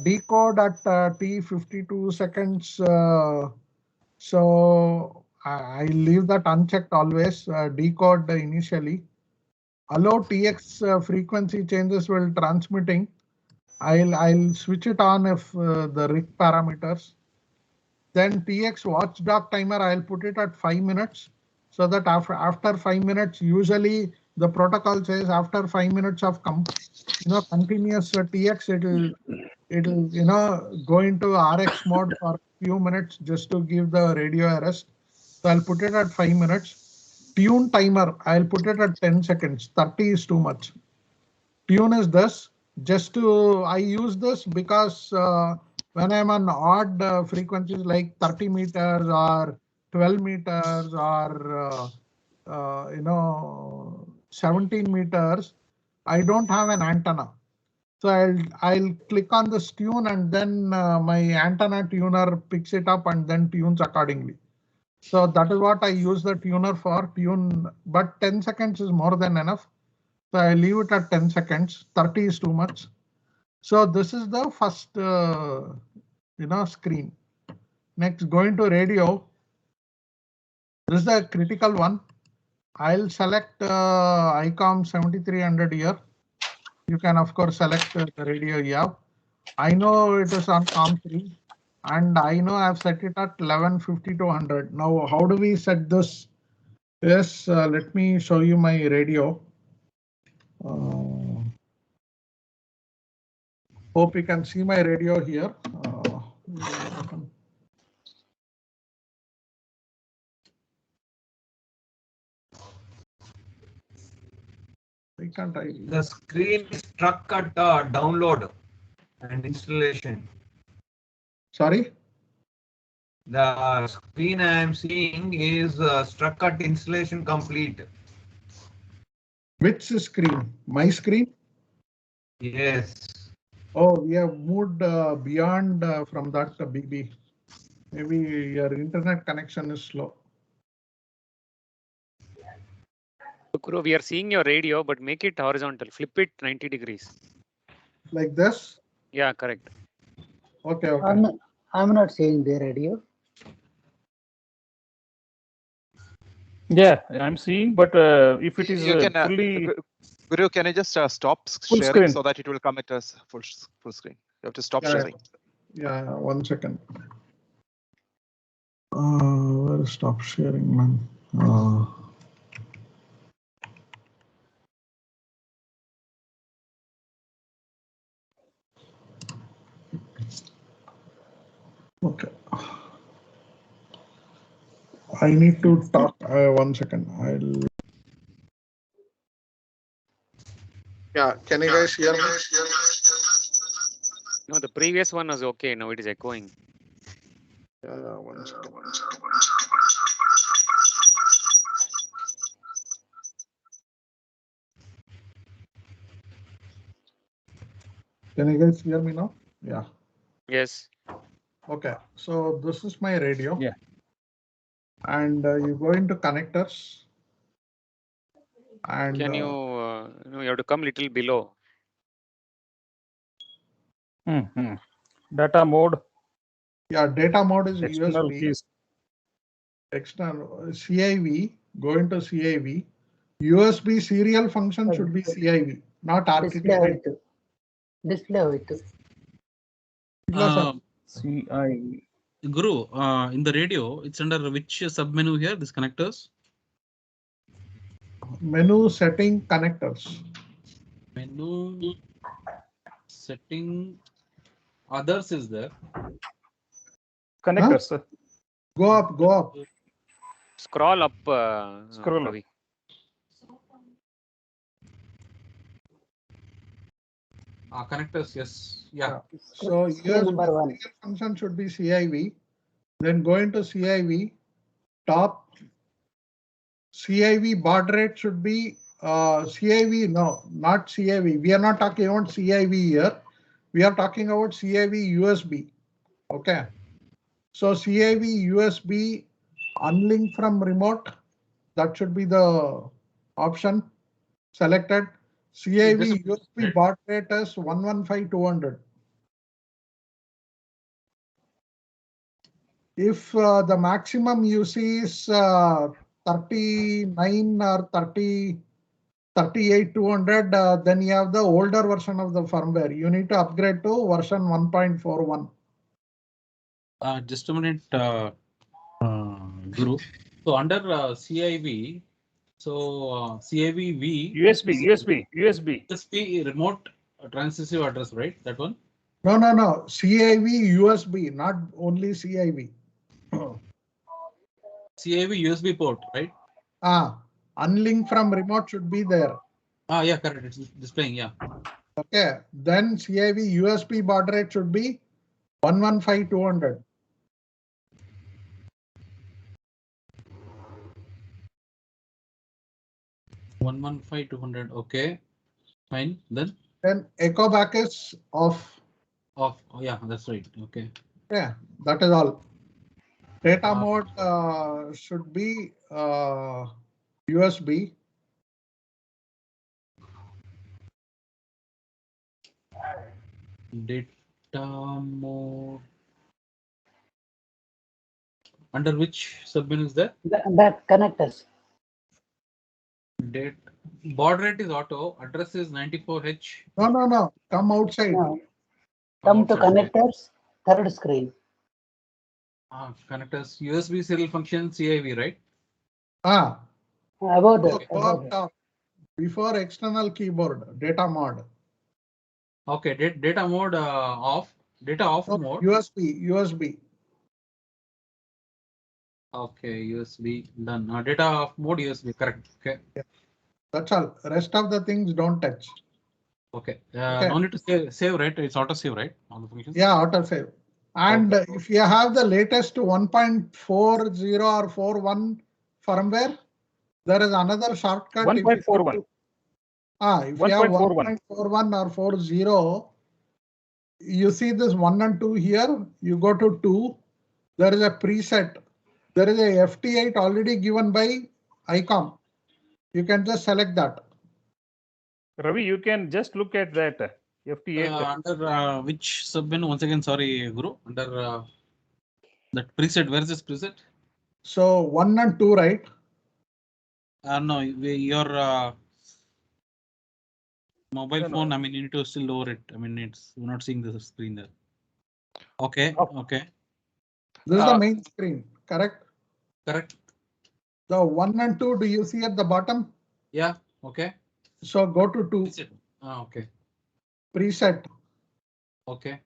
Decode at T52 seconds. So I leave that unchecked always. Decode initially. Allow TX frequency changes while transmitting. I'll switch it on if the RIC parameters. Then TX watchdog timer, I'll put it at 5 minutes so that after 5 minutes, usually the protocol says after 5 minutes of continuous TX, it'll go into RX mode for a few minutes just to give the radio a rest. So I'll put it at 5 minutes. Tune timer, I'll put it at 10 seconds. 30 is too much. Tune is this. I use this because when I'm on odd frequencies like 30 meters or 12 meters or 17 meters, I don't have an antenna. So I'll click on this tune and then my antenna tuner picks it up and then tunes accordingly. So that is what I use the tuner for tune, but 10 seconds is more than enough. So I leave it at 10 seconds. 30 is too much. So this is the first screen. Next, going to radio. This is the critical one. I'll select ICOM 7300 here. You can of course select the radio you have. I know it is on COM3 and I know I've set it at 1150 to 100. Now, how do we set this? Yes, let me show you my radio. Hope you can see my radio here. Why can't I? The screen is stuck at download and installation. Sorry? The screen I am seeing is struck at installation complete. Which screen? My screen? Yes. Oh, we have moved beyond from that BB. Maybe your internet connection is slow. Guru, we are seeing your radio, but make it horizontal. Flip it 90 degrees. Like this? Yeah, correct. Okay, okay. I'm not seeing the radio. Yeah, I'm seeing, but if it is fully... Guru, can I just stop full sharing screen so that it will come at us full screen? You have to stop sharing. Yeah, 1 second. Where is stop sharing, man? Okay. I need to talk. 1 second. Yeah, can you guys hear me? No, the previous one was okay. Now it is echoing. Yeah, 1 second. Can you guys hear me now? Yeah. Yes. Okay, so this is my radio. Yeah. And you go into connectors. And can you? No, you have to come little below. Data mode. Yeah, data mode is External USB. keys. External CIV. Go into CIV. USB serial function should be CIV, not architecture. Display hoitu. CIV. Guru, in the radio, it's under which submenu here? This connectors. Menu setting connectors. Menu setting others is there. Connectors. Huh? Go up, go up. Scroll up. Scroll up. Connectors, yes. Yeah. So number 1 function should be CIV. Then go into CIV. Top CIV baud rate should be CIV. No, not CIV. We are not talking about CIV here. We are talking about CIV USB. Okay. So CIV USB unlink from remote. That should be the option selected. CIV USB baud rate is 115,200. If the maximum you see is 39 or 30, 38,200, then you have the older version of the firmware. You need to upgrade to version 1.41. Just a minute, Guru. So under CIV, so CIV USB remote transmissive address, right? That one? No. CIV USB, not only CIV. CIV USB port, right? Unlink from remote should be there. Yeah, correct. It's displaying, yeah. Okay, then CIV USB baud rate should be 115,200. Okay, fine. Then echo back is off. Off. Oh, yeah, that's right. Okay. Yeah, that is all. Data mode should be USB. Data mode. Under which submin is that? That connectors. Date. Baud rate is auto. Address is 94H. No. Come outside. No. Come to outside, okay. connectors, third screen. Connectors, USB serial function, CIV, right? Above So that. go Above up that. top. Before external keyboard, data mod. Okay, data mode off. Data off No, mode. USB. Okay, USB done. Data off mode USB, correct. Okay. Yeah. That's all. Rest of the things don't touch. Okay. Okay. No need to save, right? It's auto save, right? All the functions. Yeah, auto save. And Okay. if you have the latest 1.40 or 41 firmware, there is another shortcut. 1.41. If you have 1.41 or 40, you see this 1 and 2 here, you go to 2, there is a preset. There is a FT8 already given by ICOM. You can just select that. Ravi, you can just look at that FT8. Under which submin? Once again, sorry, Guru. Under that preset, where is this preset? So 1 and 2, right? No, your mobile phone. I mean, you need to still lower it. I mean, we're not seeing the screen there. Okay. Okay. This is the main screen, correct? Correct. The 1 and 2, do you see at the bottom? Yeah. Okay. So go to 2. Preset. Okay. Preset. Okay.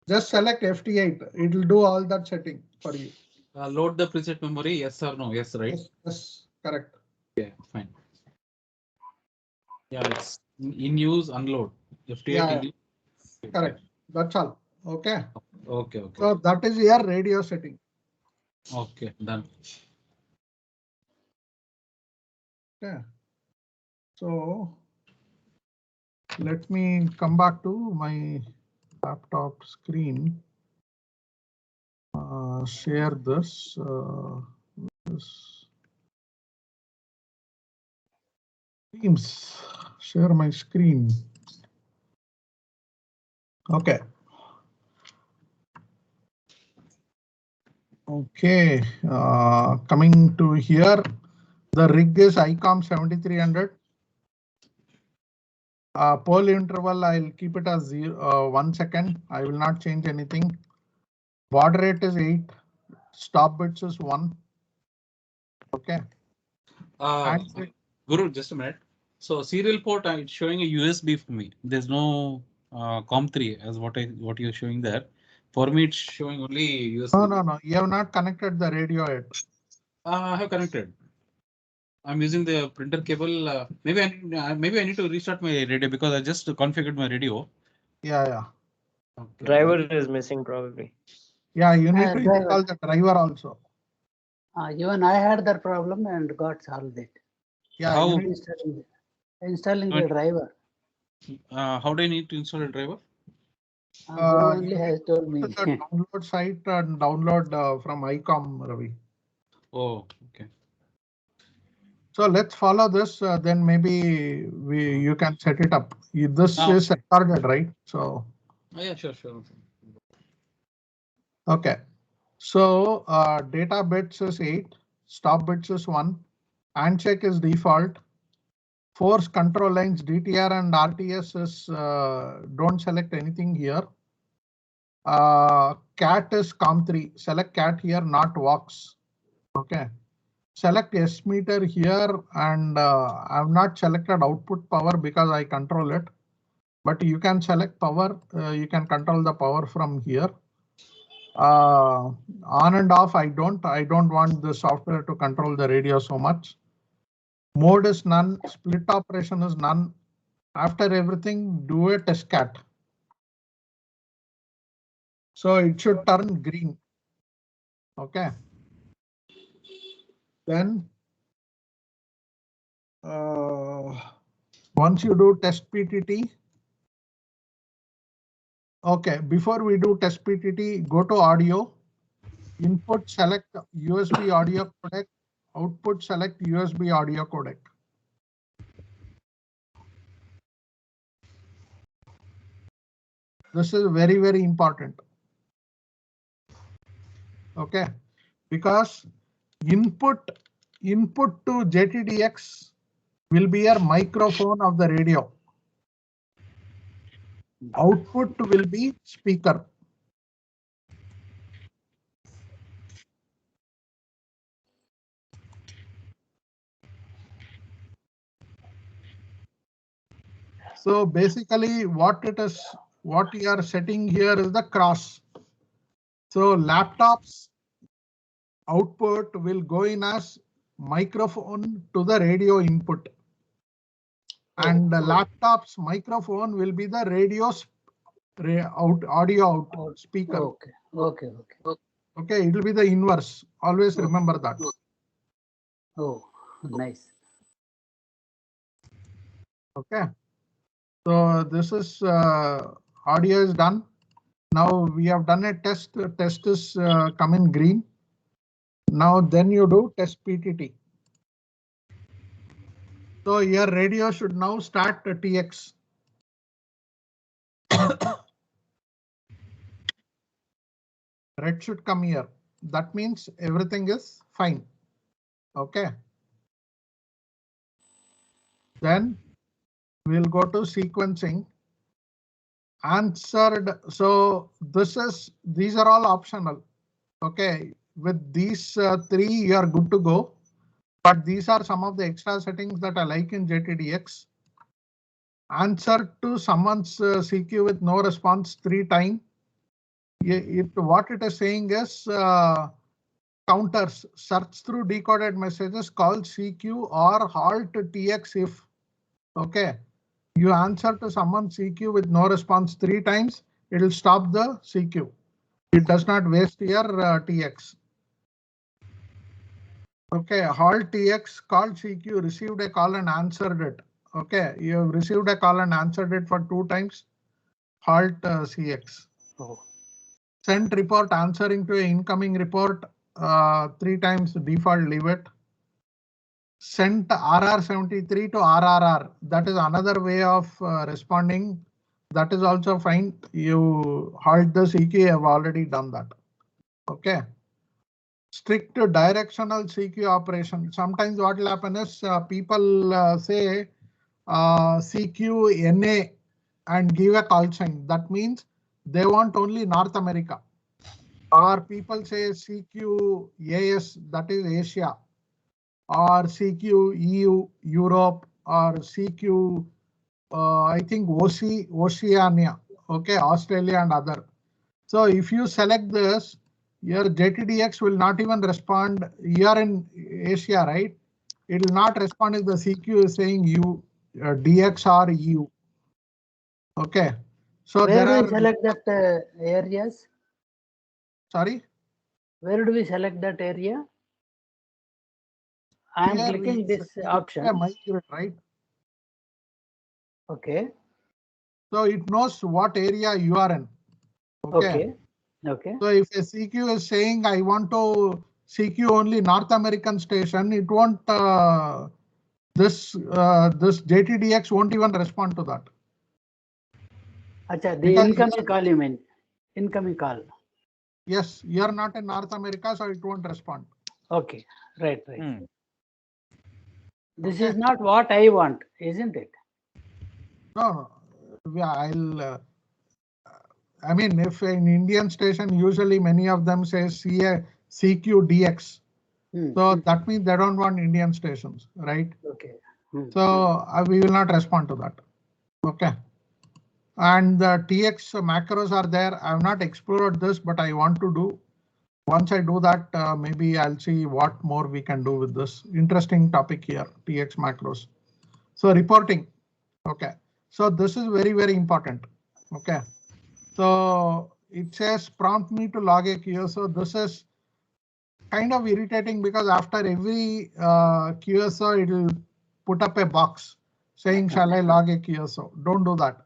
Just select FT8. It will do all that setting for you. Load the preset memory. Yes or no? Yes, right? Yes, correct. Yeah, fine. Yeah, it's in use, unload. FT8 Yeah, in use. correct. That's all. Okay. Okay. So that is your radio setting. Okay, done. Okay. So let me come back to my laptop screen. Share this. Teams. Share my screen. Okay. Okay. Coming to here, the rig is ICOM 7300. Pole interval, I'll keep it as 1 second. I will not change anything. Baud rate is 8. Stop bits is 1. Okay. Guru, just a minute. So serial port, it's showing a USB for me. There's no COM3 as what you're showing there. For me, it's showing only USB. No. You have not connected the radio yet. I have connected. I'm using the printer cable. Maybe I need to restart my radio because I just configured my radio. Yeah. Okay. Driver is missing probably. Yeah, you need to install the driver also. Even I had that problem and got solved it. Yeah, how installing the driver. How do I need to install a driver? Guru only has told me. To the download site and download from ICOM, Ravi. Oh, okay. So let's follow this. Then maybe you can set it up. This is recorded, right? So. Yeah, sure. Okay. So data bits is 8. Stop bits is 1. Handshake is default. Force control lines DTR and RTS is don't select anything here. Cat is COM3. Select cat here, not Vox. Okay. Select S meter here, and I've not selected output power because I control it. But you can select power. You can control the power from here. On and off, I don't want the software to control the radio so much. Mode is none. Split operation is none. After everything, do a test cat. So it should turn green. Okay. Then once you do test PTT. Okay, before we do test PTT, go to audio. Input select USB audio codec. Output select USB audio codec. This is very, very important. Okay. because input to JTDX will be a microphone of the radio. Output will be speaker. So basically what you are setting here is the cross. So laptops output will go in as microphone to the radio input. And the laptop's microphone will be the radio's audio out speaker. Okay. Okay, it will be the inverse. Always remember that. Oh, nice. Okay. So this is audio is done. Now we have done a test. The test is come in green. Now then you do test PTT. So your radio should now start TX. Red should come here. That means everything is fine. Okay. Then we'll go to sequencing. Answered. So these are all optional. Okay. With these three, you are good to go. But these are some of the extra settings that I like in JTDX. Answer to someone's CQ with no response 3 times. What it is saying is counters search through decoded messages, call CQ or halt TX if. Okay. You answer to someone's CQ with no response 3 times, it will stop the CQ. It does not waste your TX. Okay, halt TX, called CQ, received a call and answered it. Okay, you have received a call and answered it for 2 times. Halt CX. Oh. Sent report answering to an incoming report 3 times, default leave it. Sent RR73 to RRR. That is another way of responding. That is also fine. You halt the CQ, you have already done that. Okay. Strict directional CQ operation. Sometimes what will happen is people say CQ NA and give a call sign. That means they want only North America. Or people say CQ AS, that is Asia. Or CQ EU, Europe, or CQ I think Oceania. Okay, Australia and other. So if you select this, your JTDX will not even respond. You are in Asia, right? It will not respond if the CQ is saying you DX or EU. Okay. So where there do we are select that areas? Sorry. Where do we select that area? I am clicking this option. Migrate, right? Okay. So it knows what area you are in. Okay. Okay. So if a CQ is saying I want to CQ only North American station, it won't. This JTDX won't even respond to that. Acha, the incoming call you mean? Incoming call. Yes, you are not in North America, so it won't respond. Okay, right. This is not what I want, isn't it? No. I'll. I mean, if an Indian station, usually many of them say CQDX. So that means they don't want Indian stations, right? Okay. So we will not respond to that. Okay. And the TX macros are there. I have not explored this, but I want to do. Once I do that, maybe I'll see what more we can do with this interesting topic here, TX macros. So reporting. Okay. So this is very, very important. Okay. So it says prompt me to log a QSO. This is kind of irritating because after every QSO, it will put up a box saying, shall I log a QSO? Don't do that.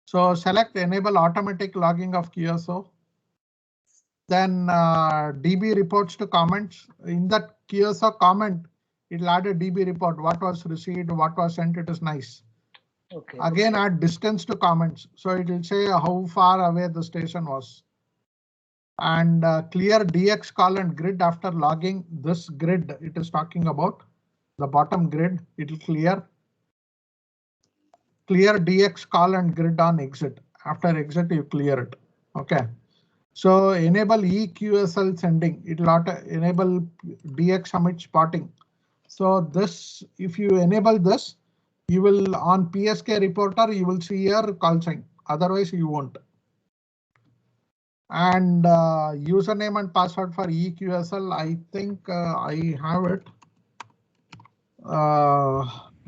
So select enable automatic logging of QSO. Then DB reports to comments. In that QSO comment, it will add a DB report. What was received, what was sent, it is nice. Okay. Again, add distance to comments. So it will say how far away the station was. and clear DX call and grid after logging. This grid it is talking about, the bottom grid, it will clear. Clear DX call and grid on exit. After exit, you clear it. Okay. So enable EQSL sending. It will enable DX summit spotting. So this, if you enable this, you will on PSK reporter, you will see your call sign. Otherwise, you won't. And username and password for EQSL, I think I have it.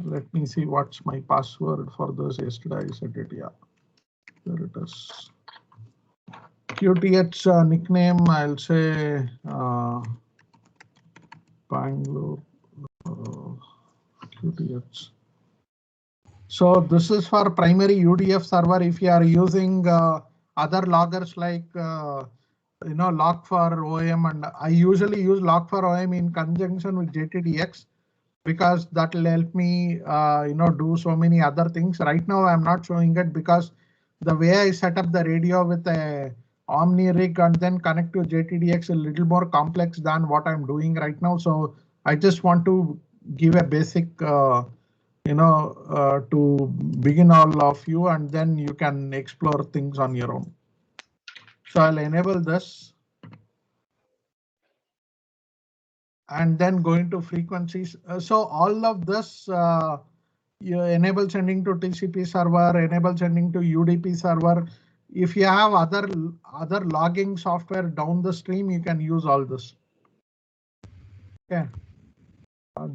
Let me see what's my password for this. Yesterday I said it. Yeah, there it is. QTH nickname, I'll say Bangalore QTH. So this is for primary UDF server. If you are using other loggers like log for OM, and I usually use log for OM in conjunction with JTDX because that will help me do so many other things. Right now I'm not showing it because the way I set up the radio with a Omni rig and then connect to JTDX a little more complex than what I'm doing right now. So I just want to give a basic to begin all of you, and then you can explore things on your own. So I'll enable this and then go into frequencies. So all of this, you enable sending to TCP server, enable sending to UDP server. If you have other logging software down the stream, you can use all this. Okay.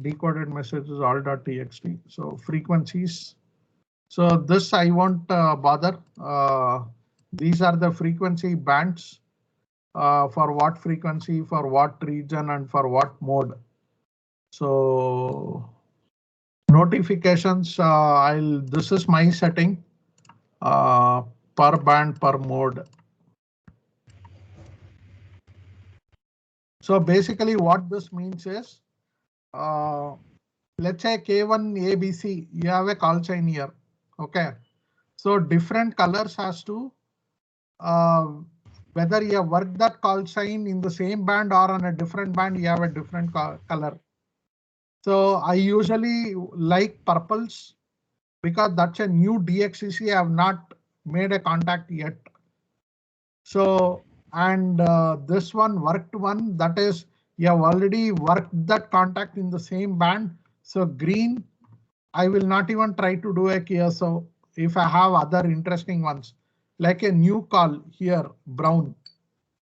Decoded messages all.txt. So frequencies. So this I won't bother. These are the frequency bands for what frequency, for what region, and for what mode. So notifications, this is my setting per band per mode. So basically what this means is, let's say K1 ABC, you have a call sign here. Okay. So different colors has to, whether you have worked that call sign in the same band or on a different band, you have a different color. So I usually like purples because that's a new DXCC. I have not made a contact yet. So, and this one worked one, that is, you have already worked that contact in the same band. So green, I will not even try to do a QSO if I have other interesting ones, like a new call here, brown.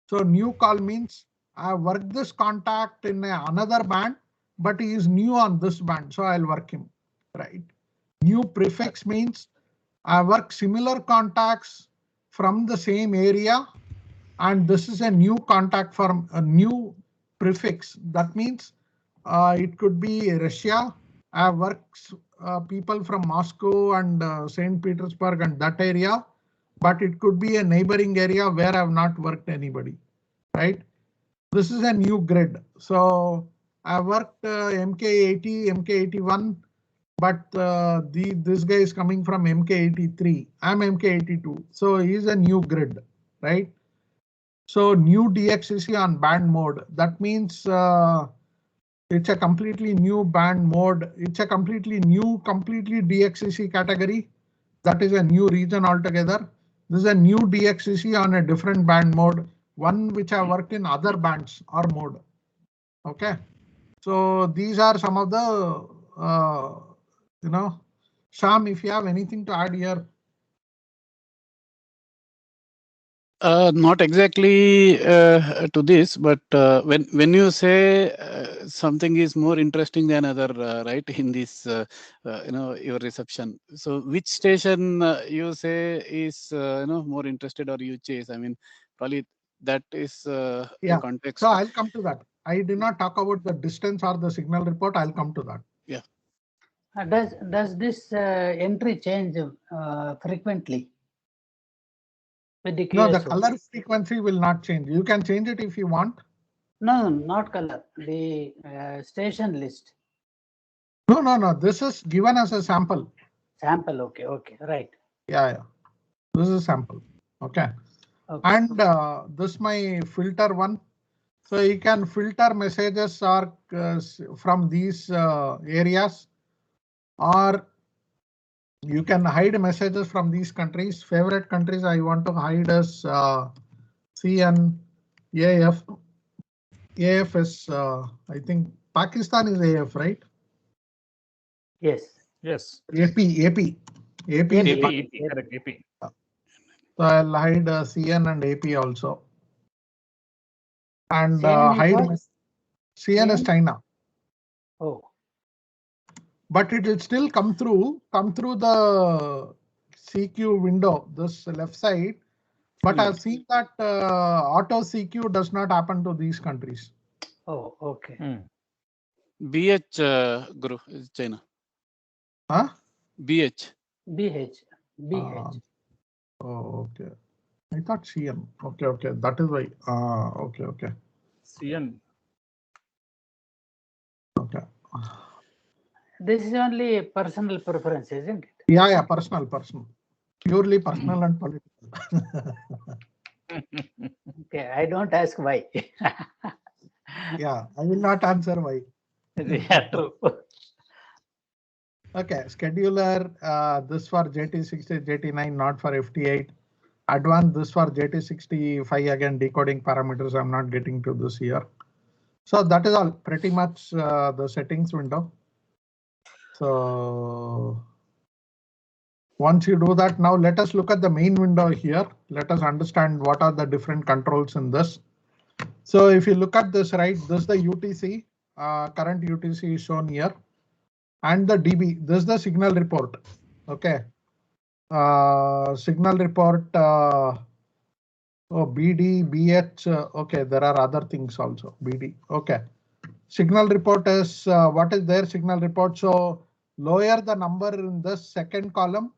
So new call means I worked this contact in another band, but he is new on this band, so I'll work him, right? New prefix means I work similar contacts from the same area, and this is a new contact from a new prefix. That means it could be Russia. I work people from Moscow and St. Petersburg and that area, but it could be a neighboring area where I have not worked anybody, right? This is a new grid. So I worked MK80, MK81, but this guy is coming from MK83. I'm MK82. So he's a new grid, right? So new DXCC on band mode. That means it's a completely new band mode. It's a completely DXCC category. That is a new region altogether. This is a new DXCC on a different band mode, one which I worked in other bands or mode. Okay. So these are some of the, Sham, if you have anything to add here. Not exactly to this, but when you say something is more interesting than other, right, in this, your reception. So which station you say is more interested or you chase? I mean, probably that is the context. So I'll come to that. I did not talk about the distance or the signal report. I'll come to that. Yeah. Does this entry change frequently? No, the color frequency will not change. You can change it if you want. No, not color. The station list. No. This is given as a sample. Sample. Okay. Right. Yeah. This is a sample. Okay. Okay. And this my filter one. So you can filter messages or from these areas, or you can hide messages from these countries. Favorite countries I want to hide as CN, AF. AF is I think Pakistan is AF, right? Yes. Yes. AP, AP, AP. AP, AP. correct, AP. So I'll hide CN and AP also. And CN is hide what? CN is CN? China. Oh, But it will still come through the CQ window, this left side. But I've seen that auto CQ does not happen to these countries. oh, okay. BH, Guru, is China. Huh? BH. BH. BH. Oh, okay. I thought CN. Okay, okay. That is why. Okay, okay. CN. Okay. This is only personal preference, isn't it? Yeah, yeah. Personal. Purely personal and political. Okay, I don't ask why. Yeah, I will not answer why. Yeah, true. Okay, scheduler, this for JT60, JT9, not for FT8. Advanced, this for JT65, again, decoding parameters. I'm not getting to this here. So that is all pretty much the settings window. So once you do that, now let us look at the main window here. Let us understand what are the different controls in this. So if you look at this, right, this is the UTC, current UTC is shown here. And the DB, this is the signal report. Okay. Signal report, BD, BH. Okay, there are other things also. BD. Okay. Signal report is what is their signal report? So lower the number in the second column,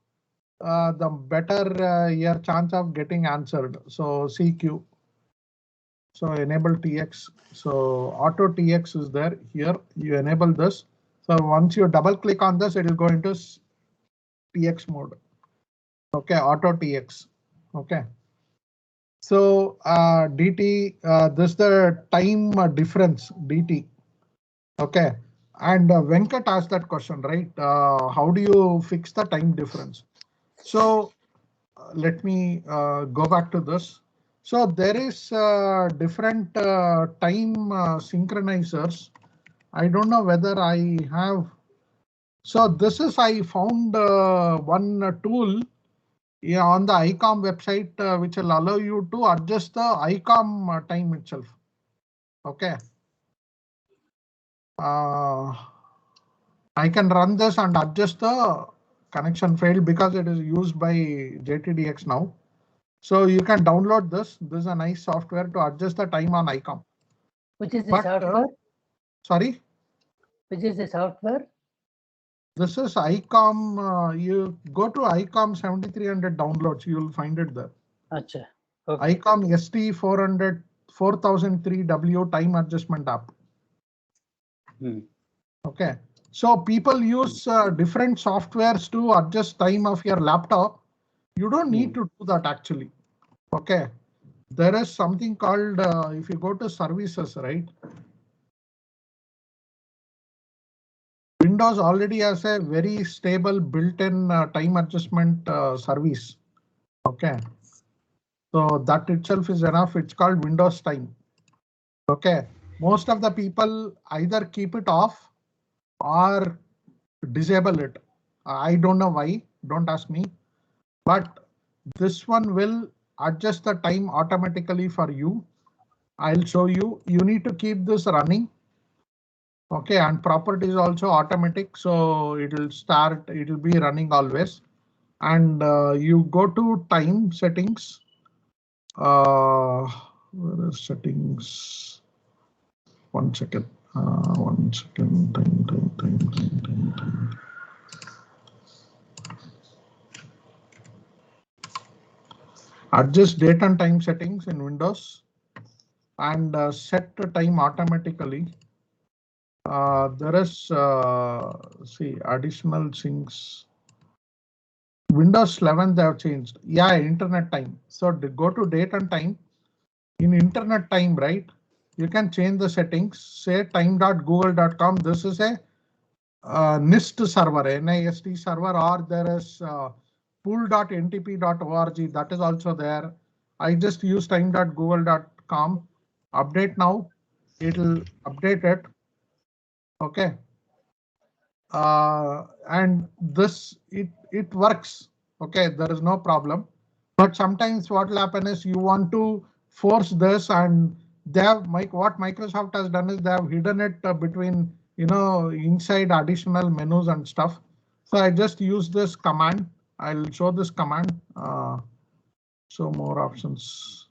the better your chance of getting answered. So CQ. So enable TX. So auto TX is there here. You enable this. So once you double click on this, it will go into TX mode. Okay, auto TX. Okay. So DT, this is the time difference DT. Okay. And Venkat asked that question, right? How do you fix the time difference? So let me go back to this. So there is different time synchronizers. I don't know whether I have. So this is I found one tool on the ICOM website which will allow you to adjust the ICOM time itself. Okay. I can run this and adjust the connection failed because it is used by JTDX now. So you can download this. This is a nice software to adjust the time on ICOM. Which is the software? Sorry? Which is the software? This is ICOM. You go to ICOM 7300 downloads. You will find it there. Achha. Okay. ICOM ST 400 4003W time adjustment app. Okay. So people use different softwares to adjust time of your laptop. You don't need to do that actually. Okay. There is something called, if you go to services, right? Windows already has a very stable built-in time adjustment service. Okay. So that itself is enough. It's called Windows Time. Okay. Most of the people either keep it off or disable it. I don't know why. Don't ask me. But this one will adjust the time automatically for you. I'll show you. You need to keep this running. Okay, and properties also automatic, so it'll be running always. And you go to time settings. Where is settings? 1 second. 1 second. Time. Adjust date and time settings in Windows and set the time automatically. There is see additional things. Windows 11 they have changed. Yeah, internet time. So go to date and time. In internet time, right? You can change the settings. Say time.google.com. This is a NIST server, NIST server, or there is pool.ntp.org. That is also there. I just use time.google.com. Update now. It'll update it. Okay. And this it works. Okay, there is no problem. But sometimes what will happen is you want to force this, and they have what Microsoft has done is they have hidden it between inside additional menus and stuff. So I just use this command. I'll show this command. Show more options.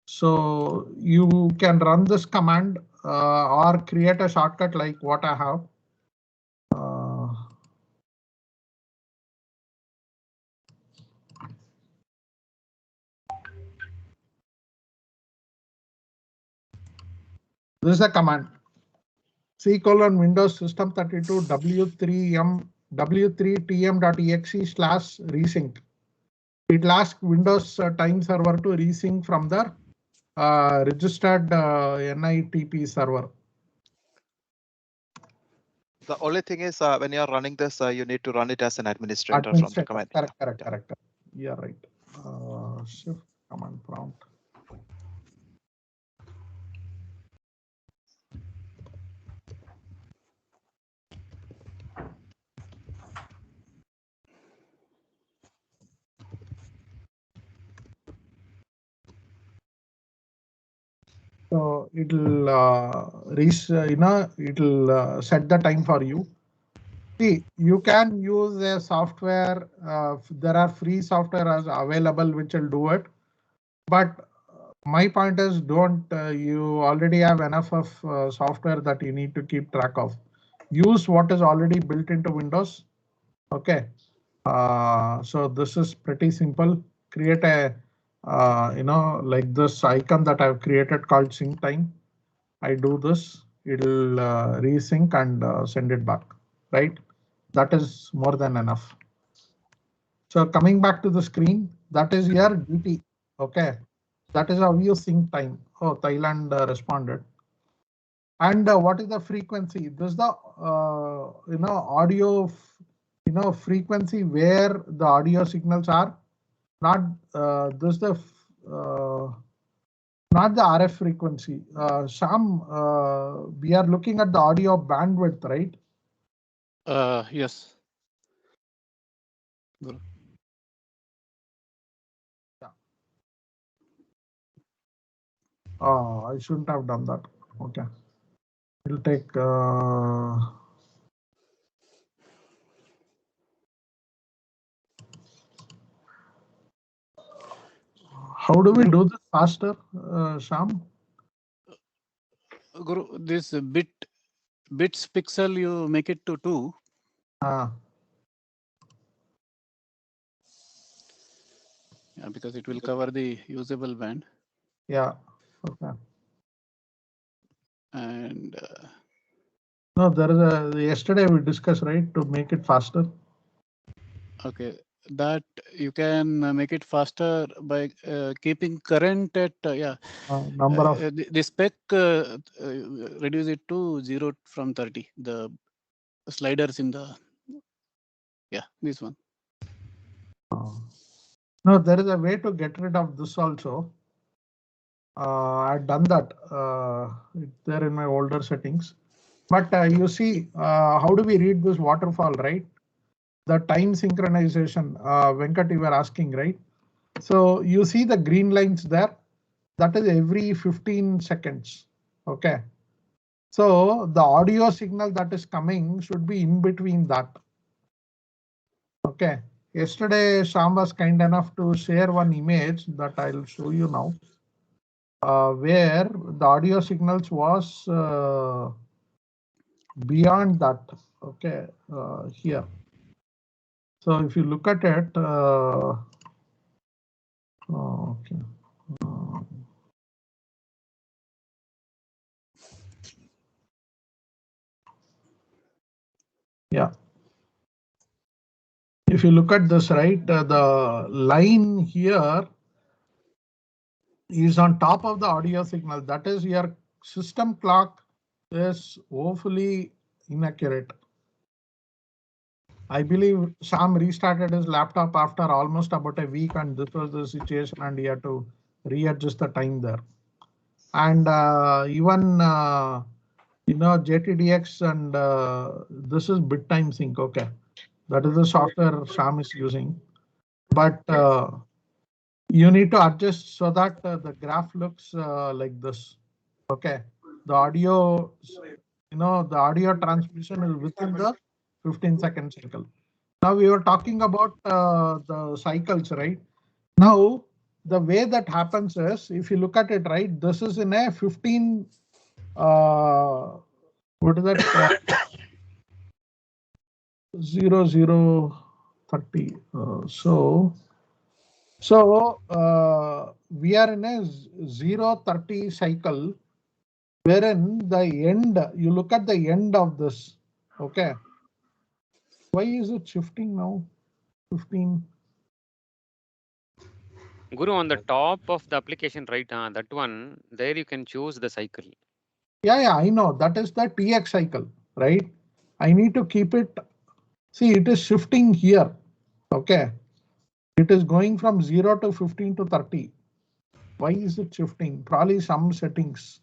So you can run this command or create a shortcut like what I have. This is a command. C: Windows System 32 w3tm.exe/resync. It asks Windows time server to resync from the registered NITP server. The only thing is when you are running this, you need to run it as an administrator from the command. Correct. Yeah, right. Shift command prompt. So it'll it'll set the time for you. See, you can use a software. There are free software as available which will do it. But my point is, don't you already have enough of software that you need to keep track of. Use what is already built into Windows. Okay. So this is pretty simple. Create a like this icon that I've created called sync time. I do this, it'll resync and send it back, right? That is more than enough. So coming back to the screen, that is your DT. Okay, that is how you sync time. Oh, Thailand responded. And what is the frequency? This is the audio frequency where the audio signals are. Not this the not the RF frequency. Sham, we are looking at the audio bandwidth, right? Yes. Yeah. Oh, I shouldn't have done that. Okay. We'll take. How do we do this faster, Sham? Guru, this bits pixel, you make it to 2. Yeah, because it will cover the usable band. Yeah. Okay. And no, there is a yesterday we discussed, right, to make it faster. Okay, that you can make it faster by keeping current at number of the spec reduce it to 0 from 30. The sliders in the this one. No, there is a way to get rid of this also. I've done that. It's there in my older settings. But you see, how do we read this waterfall, right? The time synchronization, Venkat, you were asking, right? So you see the green lines there. That is every 15 seconds. Okay. So the audio signal that is coming should be in between that. Okay. Yesterday, Sham was kind enough to share one image that I'll show you now, where the audio signals was beyond that. Okay, here. So if you look at it, okay. Yeah. if you look at this, right, the line here is on top of the audio signal. That is, your system clock is woefully inaccurate. I believe Sam restarted his laptop after almost about a week, and this was the situation, and he had to readjust the time there. And even JTDX and this is bit time sync. Okay, that is the software Sam is using, but you need to adjust so that the graph looks like this. Okay, the audio, the audio transmission is within the 15-second cycle. Now we were talking about the cycles, right? Now the way that happens is, if you look at it, right, this is in a 15. What is that? 0030. So we are in a 030 cycle, wherein the end, you look at the end of this. Okay. Why is it shifting now? 15. Guru, on the top of the application, right? That one, there you can choose the cycle. Yeah, I know. That is the TX cycle, right? I need to keep it. See, it is shifting here. Okay. It is going from 0 to 15 to 30. Why is it shifting? Probably some settings.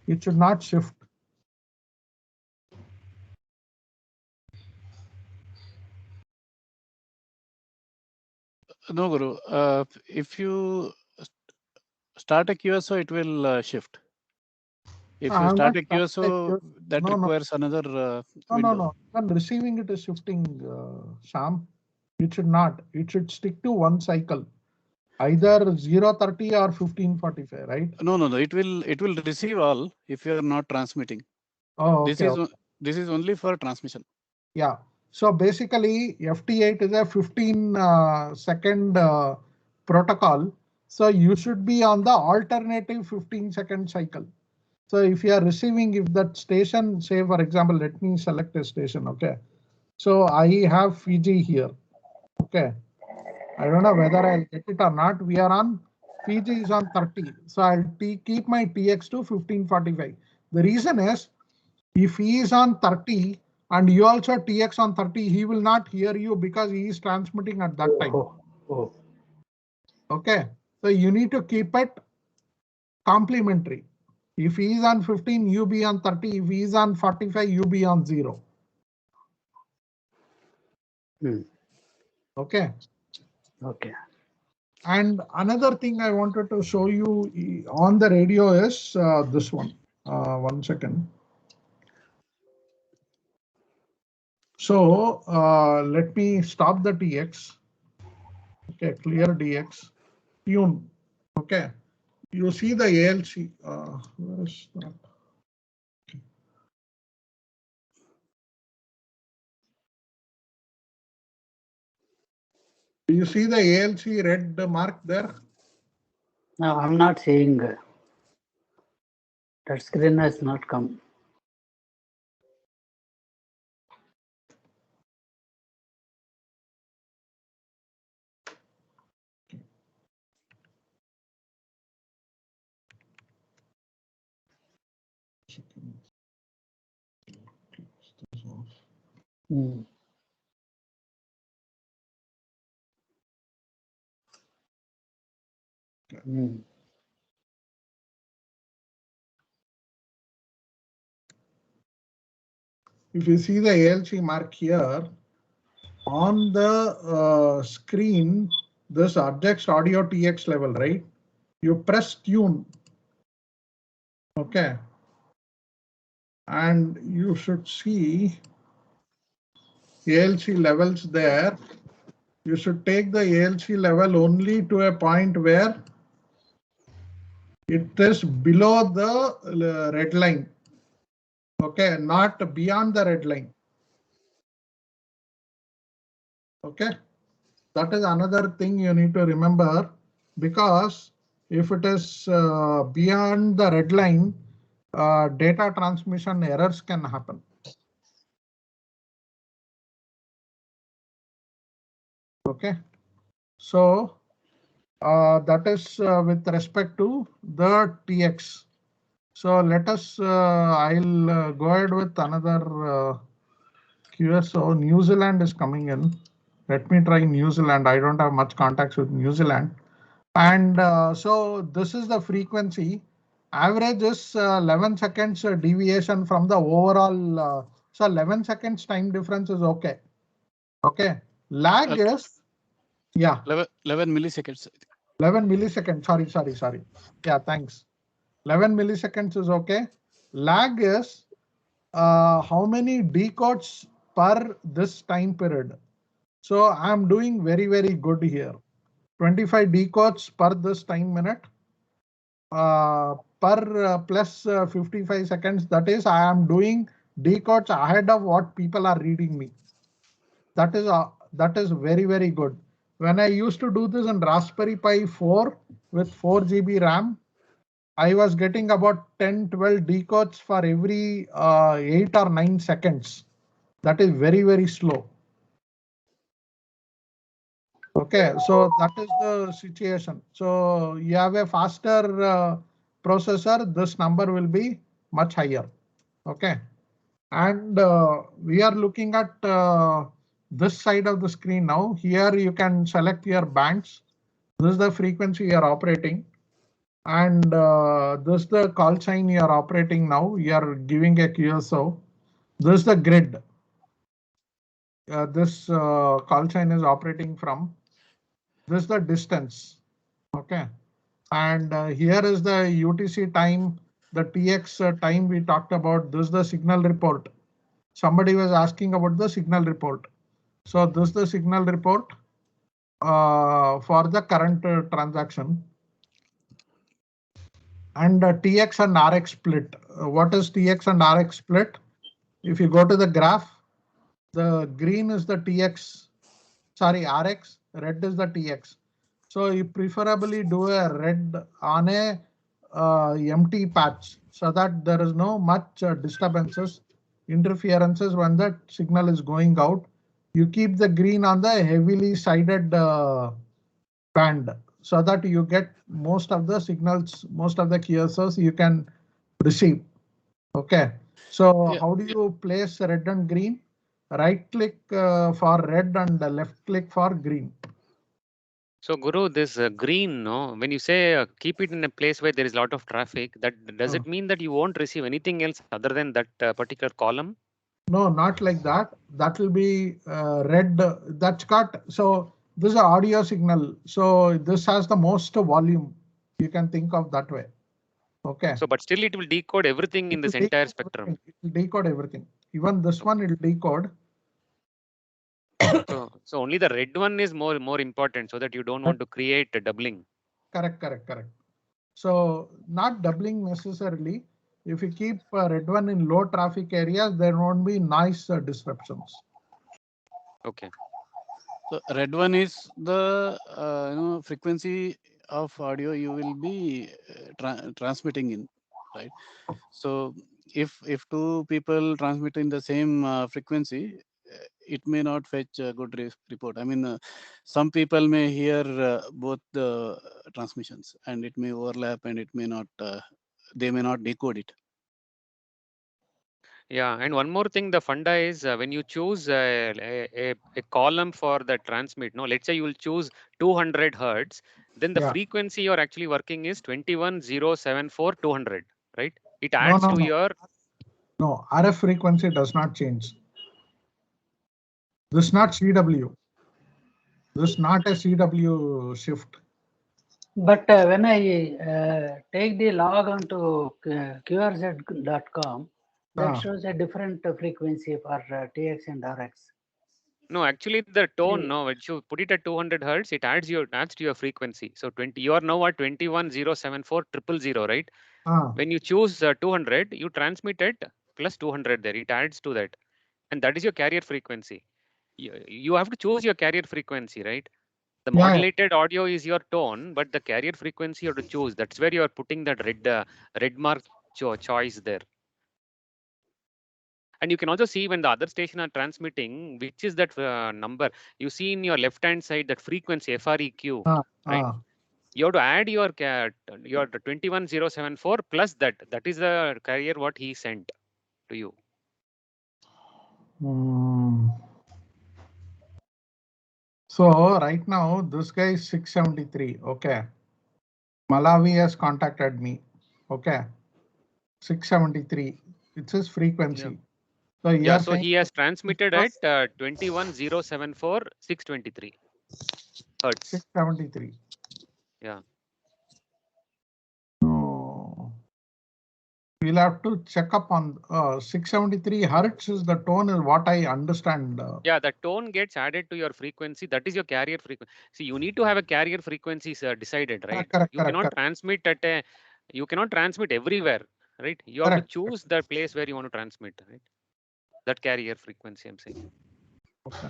It should not shift. No, Guru. If you start a QSO, it will shift. If you start a QSO, that requires another window. No. When receiving it is shifting, Sam. It should not. It should stick to one cycle, either 030 or 1545, right? No. It will receive all if you are not transmitting. Oh, okay. This is only for transmission. Yeah. So basically, FT8 is a 15-second protocol. So you should be on the alternative 15-second cycle. So if you are receiving, if that station, say for example, let me select a station. Okay. So I have Fiji here. Okay. I don't know whether I'll get it or not. We are on, Fiji is on 30. So I'll keep my TX to 1545. The reason is, if he is on 30 and you also TX on 30, he will not hear you because he is transmitting at that time. Okay. So you need to keep it complementary. If he is on 15, you be on 30. If he is on 45, you be on 0. Okay. Okay. And another thing I wanted to show you on the radio is this one. 1 second. So let me stop the TX. Okay, clear DX. Tune. Okay. You see the ALC. Where is that? Okay. Do you see the ALC red mark there? No, I'm not seeing. That screen has not come. If you see the ALC mark here, on the screen, this adjust audio TX level, right? You press tune. Okay. And you should see ALC levels there. You should take the ALC level only to a point where it is below the red line. Okay, not beyond the red line. Okay, that is another thing you need to remember, because if it is beyond the red line, data transmission errors can happen. Okay, so that is with respect to the TX. So let us, I'll go ahead with another QSO. New Zealand is coming in. Let me try New Zealand. I don't have much contacts with New Zealand. And so this is the frequency. Average is 11 seconds deviation from the overall. So 11 seconds time difference is okay. Okay. Lag is, yeah. 11 milliseconds. 11 milliseconds. Sorry. Yeah, thanks. 11 milliseconds is okay. Lag is how many decodes per this time period. So I'm doing very, very good here. 25 decodes per this time minute. Per plus 55 seconds. That is, I am doing decodes ahead of what people are reading me. That is very, very good. When I used to do this in Raspberry Pi 4 with 4 GB RAM, I was getting about 10-12 decodes for every 8 or 9 seconds. That is very, very slow. Okay, so that is the situation. So you have a faster processor, this number will be much higher. Okay, and we are looking at this side of the screen now. Here you can select your bands. This is the frequency you are operating. And this is the call sign you are operating now. You are giving a QSO. This is the grid. This call sign is operating from. This is the distance. Okay. And here is the UTC time, the TX time we talked about. This is the signal report. Somebody was asking about the signal report. So this is the signal report for the current transaction. And TX and RX split. What is TX and RX split? If you go to the graph, the green is the TX, sorry, RX, red is the TX. So you preferably do a red on a empty patch so that there is no much disturbances, interferences when the signal is going out. You keep the green on the heavily sided band so that you get most of the signals, most of the QSOs you can receive. Okay. So how do you place red and green? Right click for red and left click for green. So Guru, this green, no, when you say keep it in a place where there is a lot of traffic, that does it mean that you won't receive anything else other than that particular column? No, not like that. That will be red. That's got, so this is an audio signal. So this has the most volume. You can think of that way. Okay. So, but still it will decode everything in this entire spectrum. It will decode everything. Even this one it will decode. So only the red one is more important so that you don't want to create a doubling. Correct. So not doubling necessarily. If you keep red one in low traffic areas, there won't be noise disruptions. Okay. So red one is the frequency of audio you will be transmitting in, right? So if two people transmit in the same frequency, it may not fetch a good report. I mean, some people may hear both the transmissions, and it may overlap, and it may not. They may not decode it. Yeah, and one more thing, the funda is when you choose a column for the transmit, no, let's say you will choose 200 hertz, then the frequency you're actually working is 21,074 200, right? It adds to your. No, RF frequency does not change. This is not CW. This is not a CW shift. But when I take the log on to qrz.com, that shows a different frequency for TX and RX. No, actually the tone, no, when you put it at 200 hertz, it adds to your frequency. So 20, you are now at 21,074 000, right? When you choose 200, you transmit it plus 200 there. It adds to that, and that is your carrier frequency. You have to choose your carrier frequency, right? The modulated audio is your tone, but the carrier frequency you have to choose. That's where you are putting that red mark choice there. And you can also see when the other station are transmitting, which is that number. You see in your left hand side that frequency FREQ, right? You have to add your 21074 plus that. That is the carrier what he sent to you. So right now this guy is 673. Okay. Malawi has contacted me. Okay. 673. It's his frequency. So Yeah, so he has transmitted at 21074 623 hertz. 673. Yeah. No. We'll have to check up on 673 hertz is the tone is what I understand. Yeah, the tone gets added to your frequency. That is your carrier frequency. See, you need to have a carrier frequency decided, right? Correct, you cannot transmit at a, you cannot transmit everywhere, right? You have to choose the place where you want to transmit, right? That carrier frequency, I'm saying. Okay.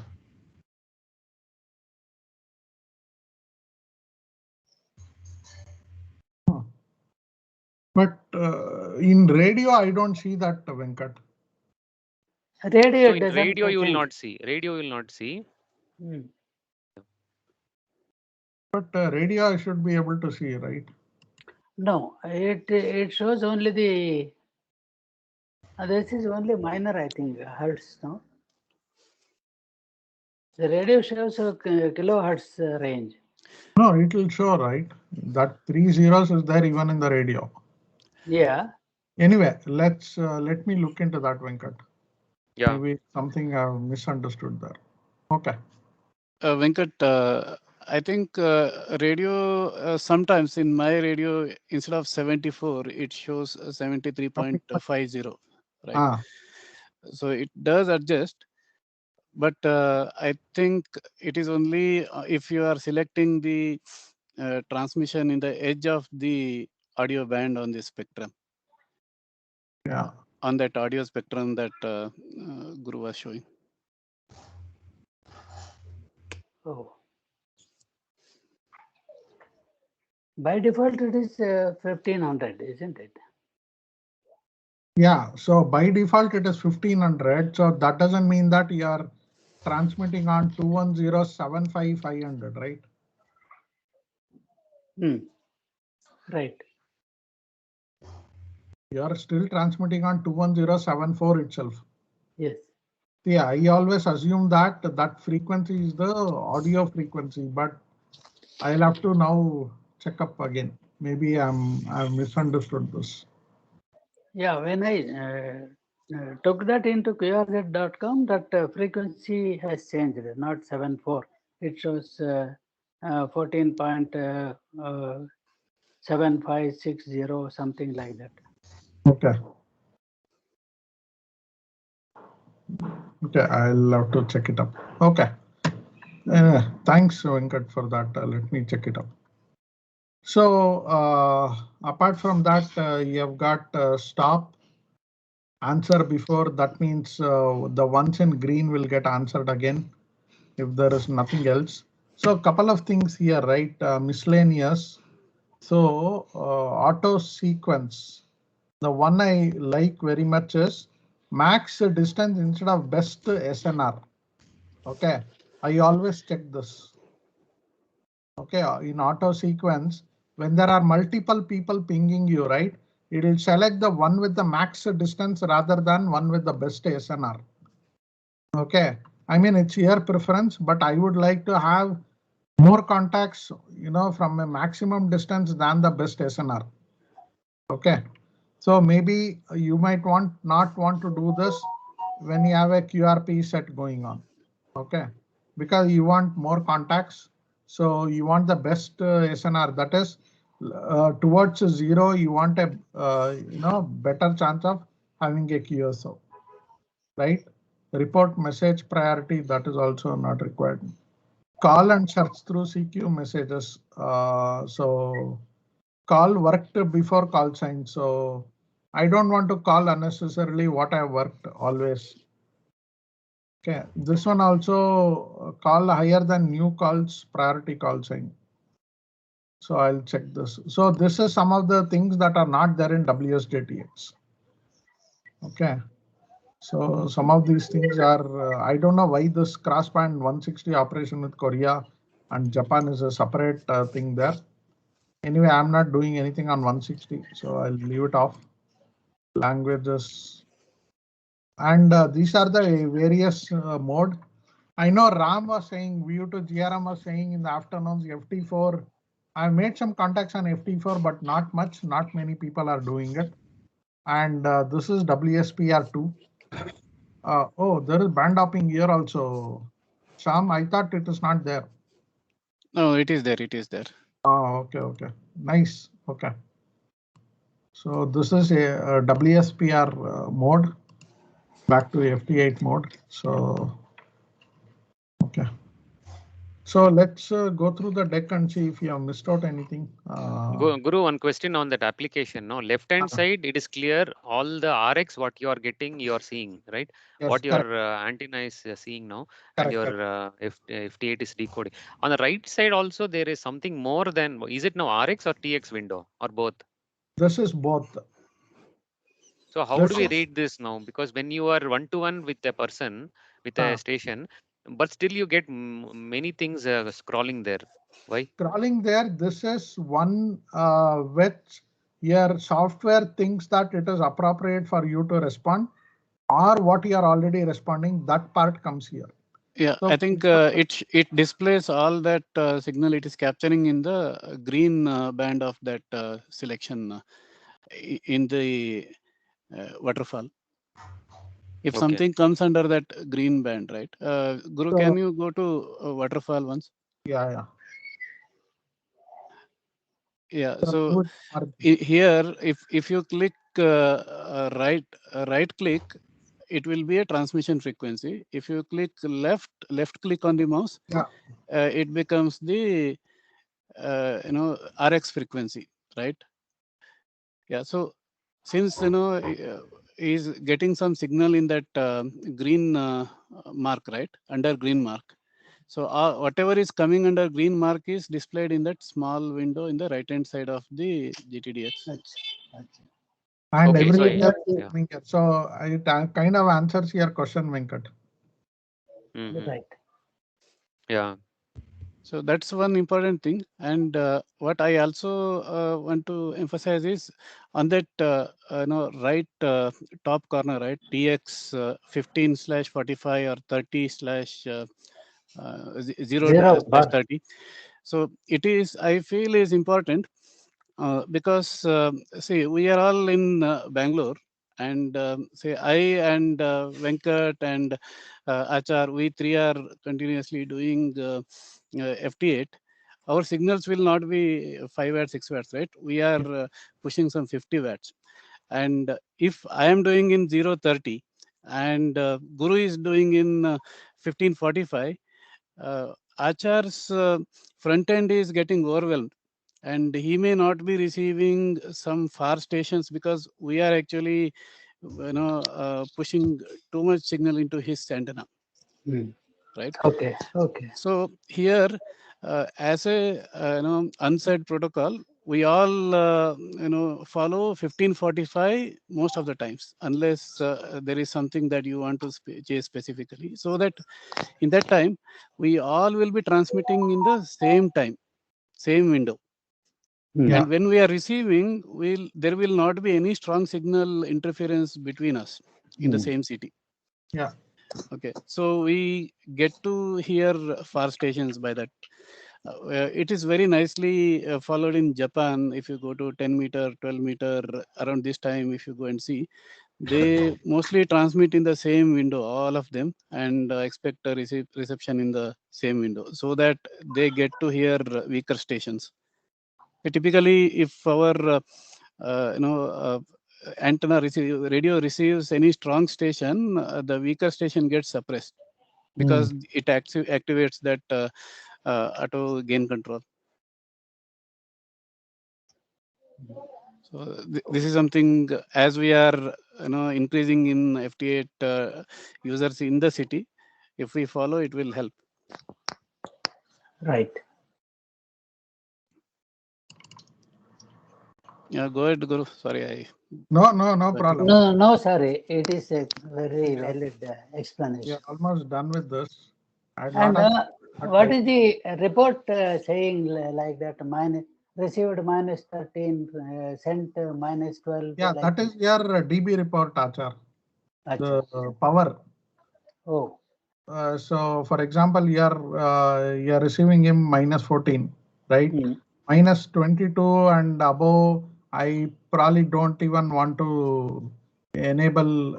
But in radio, I don't see that, Venkat. Radio, so in radio, you will not see. Radio will not see. But radio, I should be able to see, right? No, it shows only the. This is only minor, I think, hertz. No, the radio shows a kilohertz range. No, it will show, right? That 3 zeros is there even in the radio. Yeah. Anyway, let me look into that, Venkat. Yeah. Maybe something I've misunderstood there. Okay. Venkat, I think radio, sometimes in my radio, instead of 74, it shows 73.50, right? So it does adjust, but I think it is only if you are selecting the transmission in the edge of the audio band on the spectrum. Yeah. On that audio spectrum that Guru was showing. Oh. By default, it is 1500, isn't it? Yeah, so by default it is 1500. So that doesn't mean that you are transmitting on 21075 right? Right. You are still transmitting on 21074 itself. Yes. Yeah, I always assume that that frequency is the audio frequency, but I'll have to now check up again. Maybe I've misunderstood this. Yeah, when I took that into qrz.com, that frequency has changed, not 74. It shows 14.7560, something like that. Okay. Okay, I'll have to check it up. Okay. Thanks, Venkat, for that. Let me check it up. So apart from that, you have got stop, answer before. That means the ones in green will get answered again if there is nothing else. So a couple of things here, right? Miscellaneous. So auto sequence. The one I like very much is max distance instead of best SNR. Okay, I always check this. Okay, in auto sequence, when there are multiple people pinging you, right, it will select the one with the max distance rather than one with the best SNR. Okay, I mean, it's your preference, but I would like to have more contacts, from a maximum distance than the best SNR. Okay, so maybe you might not want to do this when you have a QRP set going on. Okay, because you want more contacts. So you want the best SNR, that is towards 0. You want a better chance of having a QSO, right? Report message priority, that is also not required. Call and search through CQ messages. So call worked before call sign. So I don't want to call unnecessarily what I worked always. Okay, this one also call higher than new calls priority call sign. So I'll check this. So this is some of the things that are not there in WSJTX. Okay, So some of these things are, I don't know why this crossband 160 operation with Korea and Japan is a separate thing there. Anyway, I'm not doing anything on 160, so I'll leave it off. Languages. And these are the various mode. I know Ram was saying, View to GRM was saying in the afternoons, FT4. I made some contacts on FT4, but not much. Not many people are doing it. And this is WSPR2. Oh, there is band hopping here also. Sham, I thought it is not there. No, it is there. It is there. Oh, okay, okay. Nice. Okay. So this is a WSPR mode. Back to FT8 mode. So, okay. So let's go through the deck and see if you have missed out anything. Guru, one question on that application. No, left hand side, it is clear. All the RX, what you are getting, you are seeing, right? Yes, what correct. your antenna is seeing now, Correct, and your FT8 is decoding. On the right side also, there is something more than. Is it now RX or TX window or both? This is both. So how do we read this now? Because when you are one-to-one with a person, with a station, but still you get many things scrolling there. Why? Scrolling there, this is one which your software thinks that it is appropriate for you to respond, or what you are already responding, that part comes here. Yeah, So I think it displays all that signal it is capturing in the green band of that selection in the waterfall. If something comes under that green band, right? Guru, So- can you go to waterfall once? Yeah. Yeah. So here, if you click right click, it will be a transmission frequency. If you click left click on the mouse, it becomes the RX frequency, right? Yeah. So since is getting some signal in that green mark, right, under green mark. So whatever is coming under green mark is displayed in that small window in the right hand side of the GTDX. And Okay, everything so, else is Venkat. So it kind of answers your question, Venkat. Right. Yeah. So that's one important thing. And what I also want to emphasize is on that right top corner, right, TX 15/45 or 30/0/30. So it is, I feel, is important because see, we are all in Bangalore, and say I and Venkat and Achar, we three are continuously doing FT8. Our signals will not be 5 watts, 6 watts, right? We are pushing some 50 watts. And if I am doing in 030 and Guru is doing in 1545, Achar's front end is getting overwhelmed, and he may not be receiving some far stations because we are actually pushing too much signal into his antenna. Right. Okay. So here, as a unsaid protocol, we all follow 1545 most of the times, unless there is something that you want to chase specifically. So that in that time, we all will be transmitting in the same time, same window. And when we are receiving, there will not be any strong signal interference between us in the same city. Yeah. Okay. So we get to hear far stations by that. It is very nicely followed in Japan. If you go to 10 meter, 12 meter, around this time, if you go and see, they mostly transmit in the same window, all of them, and expect a reception in the same window so that they get to hear weaker stations. Typically, if our antenna radio receives any strong station, the weaker station gets suppressed because it activates that auto gain control. So this is something, as we are increasing in FT8 users in the city, if we follow, it will help. Right. Yeah, go ahead, Guru. Sorry, No problem. No, sorry. It is a very valid explanation. We are almost done with this. And what is the report saying like that? Received -13, sent -12. Yeah, like that is your DB report, Achar. The power. Oh. So, for example, you're receiving him -14, right? -22 and above. I probably don't even want to enable,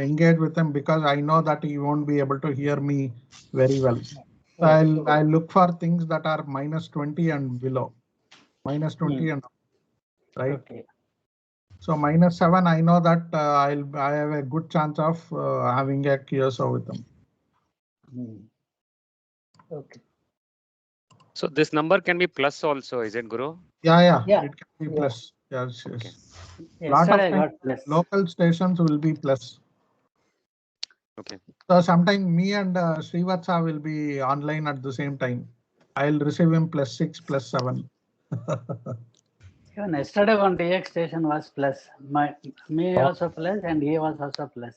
engage with him because I know that he won't be able to hear me very well. So I'll look for things that are -20 and below, -20 and up, right? Okay. So -7, I know that I have a good chance of having a QSO with them. Okay. So this number can be plus also, is it, Guru? Yeah. It can be plus. Yes. Okay. Lot of I got plus. Local stations will be plus. Okay. So sometimes me and Srivatsa will be online at the same time. I'll receive him +6, +7. Even yesterday one DX station was plus. Me also plus and he was also plus.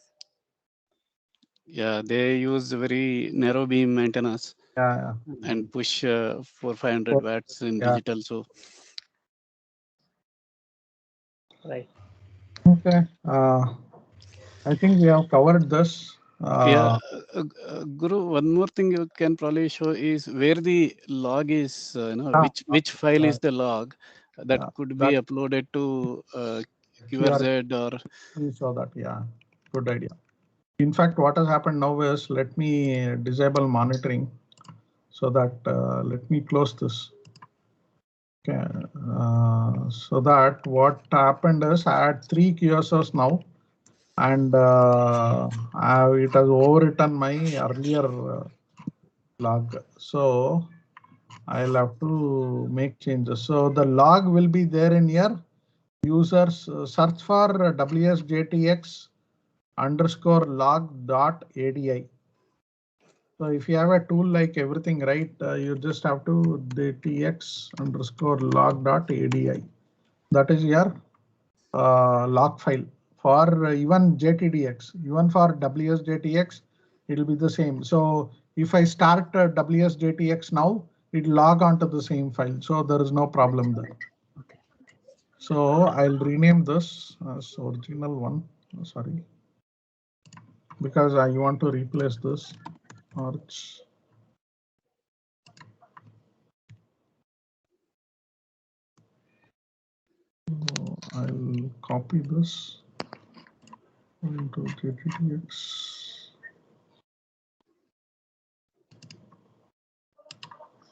Yeah, they use very narrow beam antennas. Yeah. And push 400-500 watts in digital. So. Right. Okay. I think we have covered this. Guru, one more thing you can probably show is where the log is, which file is the log that could be uploaded to QRZ or. We saw that, good idea. In fact, what has happened now is let me disable monitoring so that let me close this. Okay, so that what happened is I had 3 QSOs now. And it has overwritten my earlier log. So I'll have to make changes. So the log will be there in here. Users search for WSJTX _log.ADI. So if you have a tool like everything, right, you just have to JTX _log.ADI. That is your log file. For even JTDX, even for WSJTX, it will be the same. So if I start WSJTX now, it log onto the same file. So there is no problem there. Okay. So I'll rename this as original one. Sorry, because I want to replace this arch. So I'll copy this into JTDX.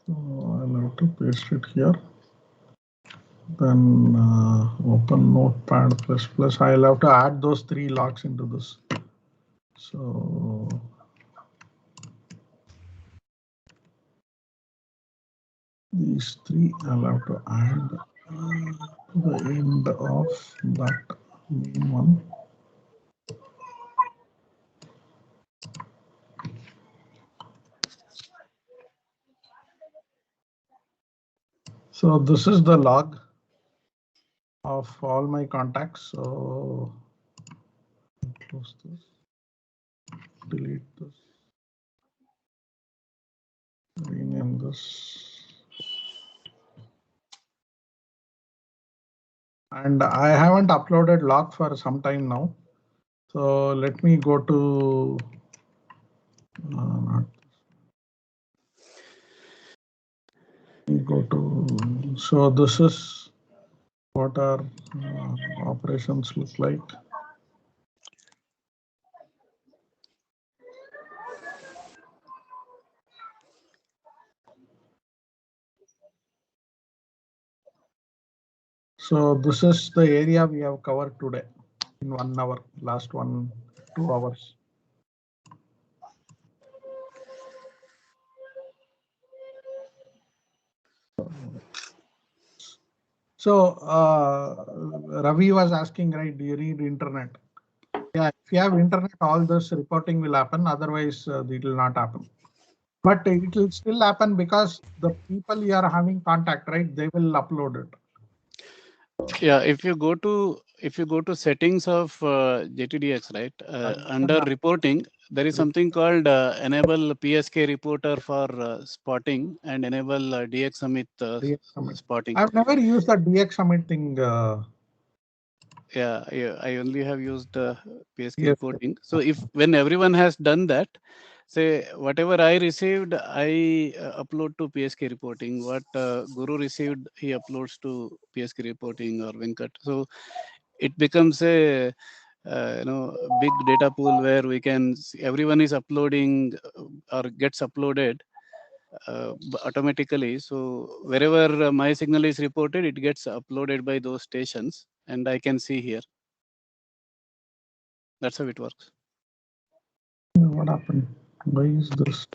So I'll have to paste it here. Then open Notepad++. I'll have to add those 3 logs into this. So these 3 I'll have to add to the end of that main one. So this is the log of all my contacts. So close this, delete this, rename this. And I haven't uploaded log for some time now. So let me go to so this is what our operations look like. So this is the area we have covered today in 1 hour, last 2 hours. So Ravi was asking, right, do you need internet? Yeah, if you have internet, all this reporting will happen. Otherwise, it will not happen. But it will still happen because the people you are having contact, right, they will upload it. Yeah, if you go to settings of JTDX, right, under reporting, there is something called enable PSK reporter for spotting and enable DX Summit spotting. I've never used the DX Summit thing. Yeah, I only have used PSK Yes. reporting. So when everyone has done that, say whatever I received, I upload to PSK reporting. What Guru received, he uploads to PSK reporting or Venkat. So it becomes a big data pool where we can everyone is uploading or gets uploaded automatically. So wherever my signal is reported, it gets uploaded by those stations, and I can see here. That's how it works. What happened? Why is this?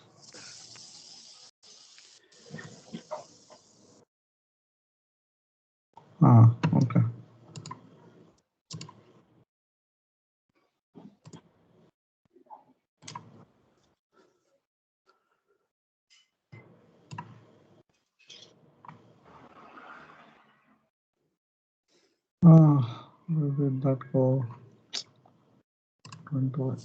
Okay. Where did that go? Okay.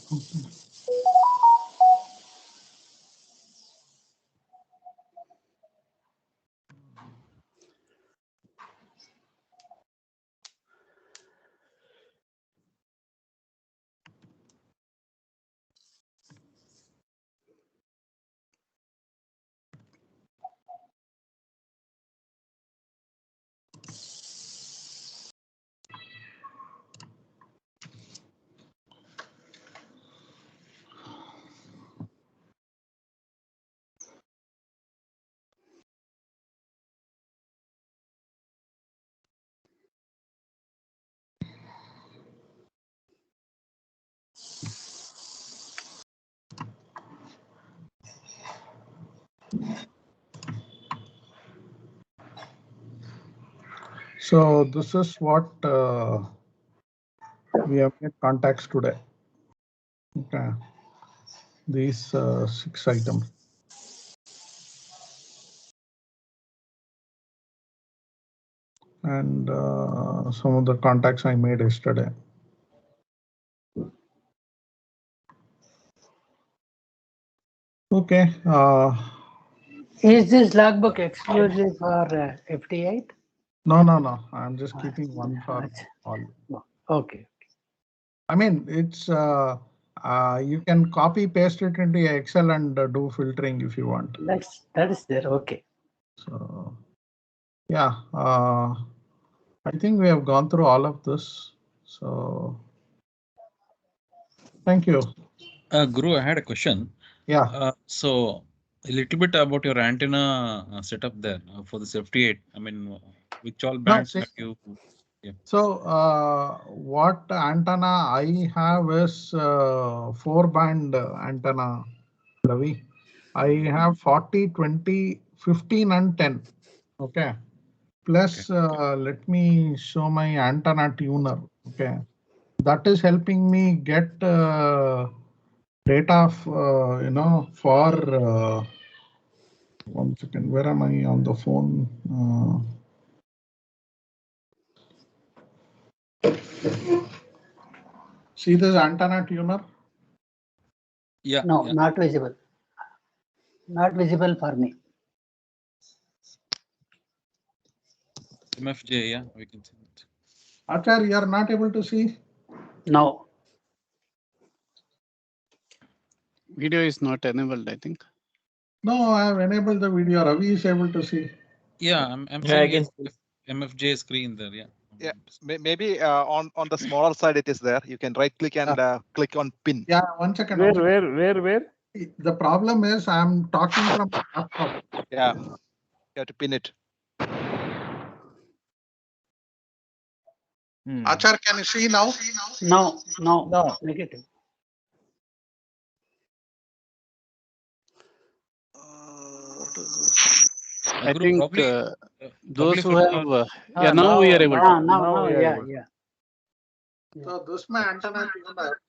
So this is what we have made contacts today. Okay, these 6 items. And some of the contacts I made yesterday. Okay. Is this logbook exclusive for FT8? No. I'm just keeping one for all. Okay. I mean, it's you can copy paste it into Excel and do filtering if you want. That is there. Okay. So yeah, I think we have gone through all of this. So thank you. Guru, I had a question. Yeah. So a little bit about your antenna setup there for this FT8. I mean, which all bands have you? Yeah. So what antenna I have is 4-band antenna, Ravi. I have 40, 20, 15 and 10. Okay. Plus, let me show my antenna tuner. Okay. That is helping me get data, for 1 second. Where am I on the phone? See this antenna tuner? Yeah. No, not visible. Not visible for me. MFJ, yeah, we can see it. Achar, you are not able to see? No. Video is not enabled, I think. No, I have enabled the video. Ravi is able to see. Yeah, I'm seeing MFJ screen there. Yeah. Yeah, maybe on the smaller side it is there. You can right click and click on pin. Yeah, 1 second. Where? The problem is I'm talking from laptop. Yeah, you have to pin it. Achar, can you see now? No. Negative. I think those who have now we are able to. Now we are able. Yeah. So this is my antenna tuner.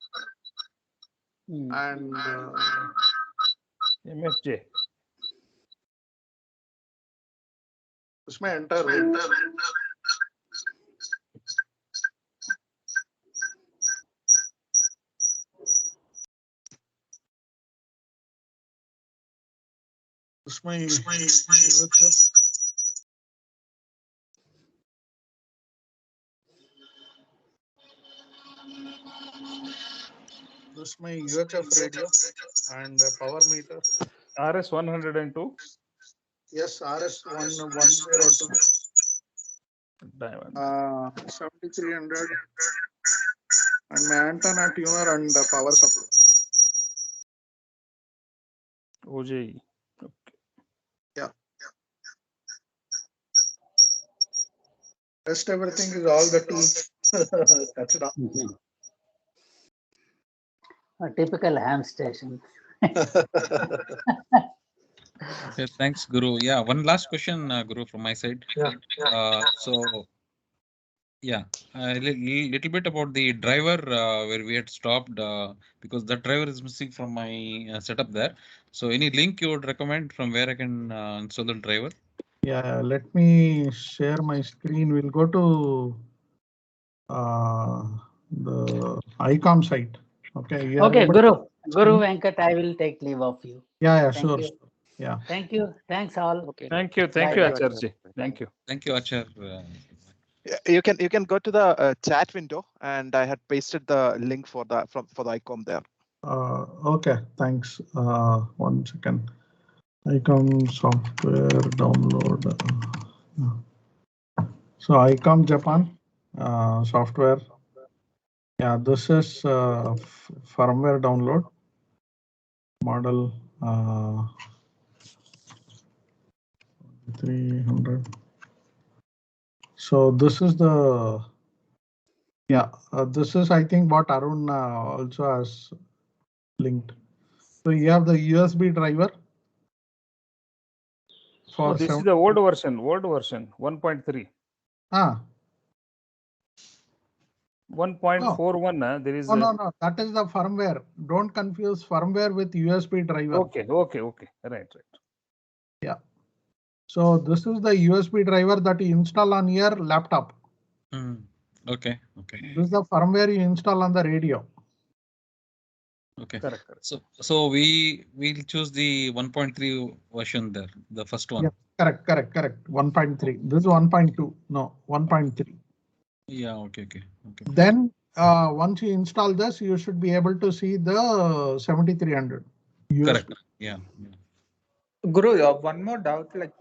And MFJ. this is my enter route. This my UHF. This my UHF radio and power meter. RS 102. Yes, RS 1102. Diamond. 7300 and my antenna tuner and power supply. OJE. Okay. Yeah. Rest everything is all the tools. That's it. A typical ham station. Okay, thanks, Guru. Yeah, one last question, Guru, from my side. So, yeah, a little bit about the driver where we had stopped because the driver is missing from my setup there. So, any link you would recommend from where I can install the driver? Yeah, let me share my screen. We'll go to the ICOM site. Okay. Okay, Guru Venkat, I will take leave of you. Yeah, Thank sure. you. Yeah. Thank you. Thanks all. Okay. Thank you, Bye. Acharji. Thank you. Thank you, Achar. You can go to the chat window, and I had pasted the link for the ICOM there. Okay, thanks. 1 second. ICOM software download. So ICOM Japan software. Yeah, this is firmware download model 300. So this is the this is I think what Arun also has linked. So you have the USB driver. For This is the old version 1.3. 1.41, there is no, that is the firmware. Don't confuse firmware with USB driver. Okay. Right. Yeah. So this is the USB driver that you install on your laptop. Okay. This is the firmware you install on the radio. Okay. Correct. So we'll choose the 1.3 version there, the first one. Yeah, correct. 1.3. This is 1.2. No, 1.3. Yeah. Okay. Then once you install this, you should be able to see the 7300. Correct. Yeah. Guru, one more doubt. Like,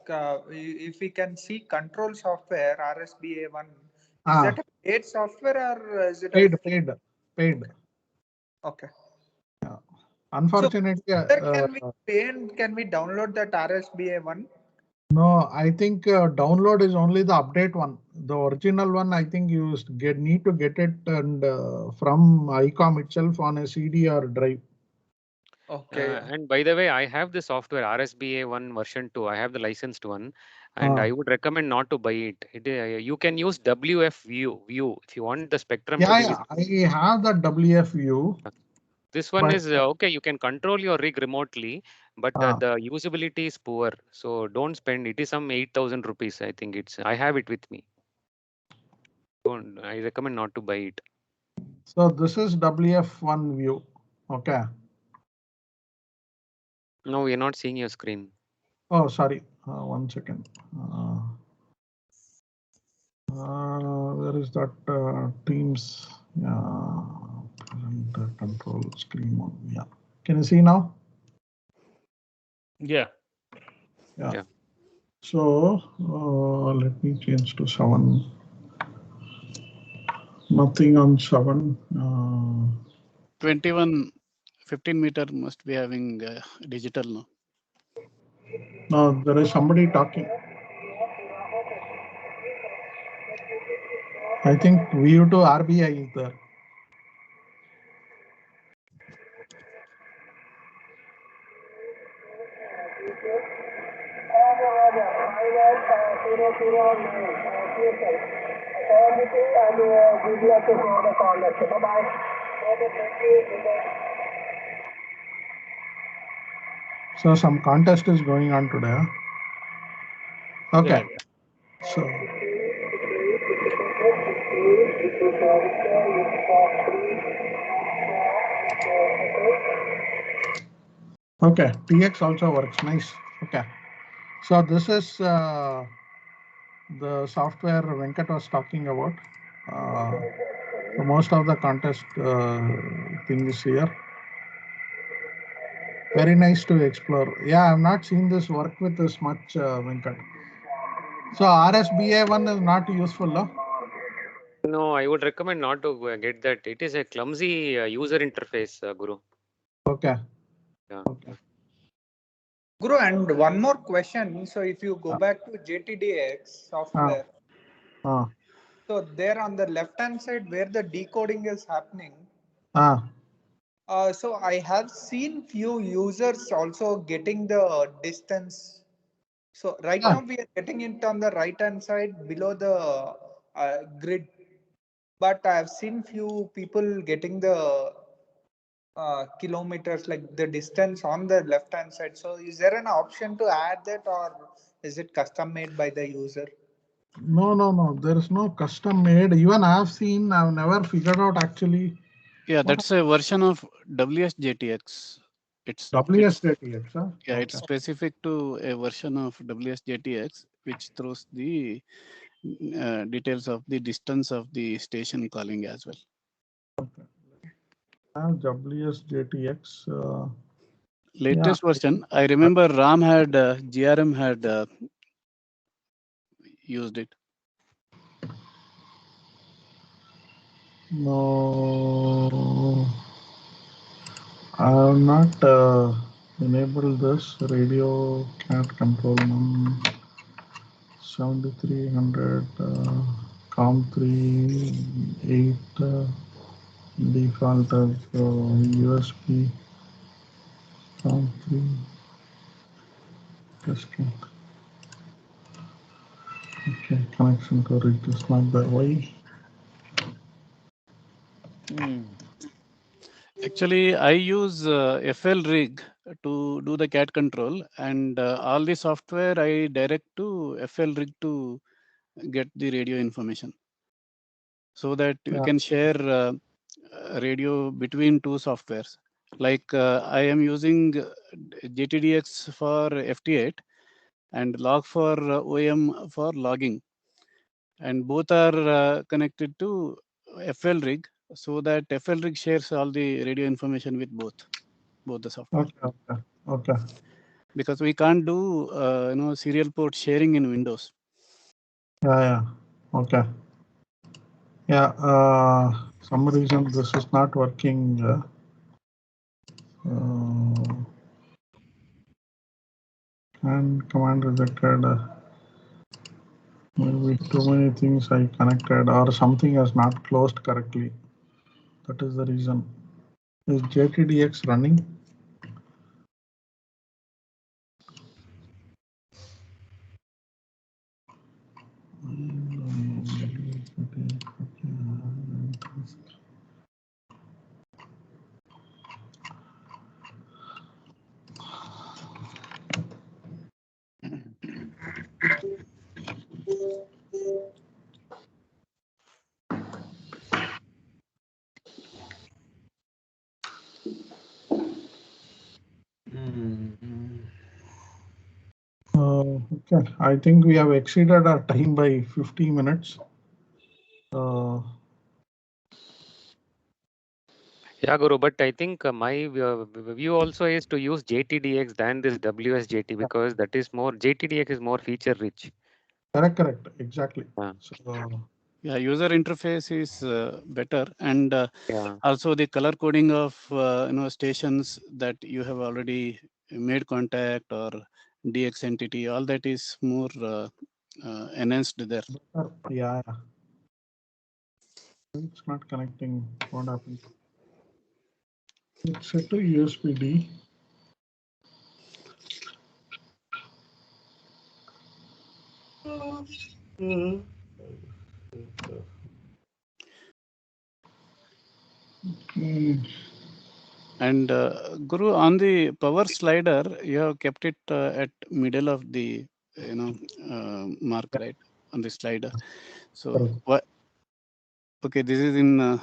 if we can see control software RSBA1, is that a paid software or is it paid? Okay. Yeah. Unfortunately, so can we download that RSBA1? No, I think download is only the update one. The original one, I think you need to get it and from ICOM itself on a CD or drive. Okay. And by the way, I have the software RSBA1 version 2. I have the licensed one, and I would recommend not to buy it. You can use WF view if you want the spectrum to be visible. I have the WF view. This one is okay. You can control your rig remotely, but the usability is poor. So don't spend. It is some 8,000 rupees. I think I have it with me. I recommend not to buy it. So this is WF1 view. Okay. No, we are not seeing your screen. Oh, sorry. 1 second. Where is that Teams? Control screen on. Yeah. Can you see now? Yeah. So let me change to 7. Nothing on 7. 15 meter must be having digital now. No, there is somebody talking. I think VU to RBI is there. So some contest is going on today. Okay. So okay, TX also works. Nice. Okay. So this is the software Venkat was talking about. So most of the contest things here. Very nice to explore. Yeah, I've not seen this work with this much, Venkat. So RSBA1 is not useful, no? No, I would recommend not to get that. It is a clumsy user interface, Guru. Okay. Yeah. Okay. Guru, and one more question. So if you go back to JTDX software, so there on the left hand side where the decoding is happening, so I have seen few users also getting the distance. So right now we are getting it on the right hand side below the grid, but I have seen few people getting the kilometers, like the distance on the left hand side. So is there an option to add that, or is it custom made by the user? No. There is no custom made. Even I have seen, I've never figured out actually. Yeah, that's a version of WSJTX. It's WSJTX, huh? Yeah, Okay. it's specific to a version of WSJTX, which throws the details of the distance of the station calling as well. Okay. WSJTX. Latest version. I remember RAM had GRM had used it. No, I have not enabled this radio cat control 7300 COM3 8 default as USB COM3 disconnect. Okay, connection to read is not the way. Actually, I use FL rig to do the cat control, and all the software I direct to FL rig to get the radio information, so that we can share radio between two softwares. Like I am using JTDX for FT8 and log for OM for logging, and both are connected to FL rig, so that FL rig shares all the radio information with both the software. Okay. Because we can't do serial port sharing in Windows. Yeah. Okay. Yeah. Some reason this is not working. And command rejected. Maybe too many things I connected, or something has not closed correctly. That is the reason. Is JTDX running? Okay, I think we have exceeded our time by 50 minutes. Yeah, Guru, but I think my view also is to use JTDX than this WSJT, because that is more, JTDX is more feature rich. Correct, exactly. Yeah, user interface is better, and also the color coding of stations that you have already made contact or DX entity, all that is more enhanced there. Yeah. It's not connecting. What happened? It's set to USB-D. And Guru, on the power slider, you have kept it at middle of the mark, right, on the slider. So what? Okay, this is in.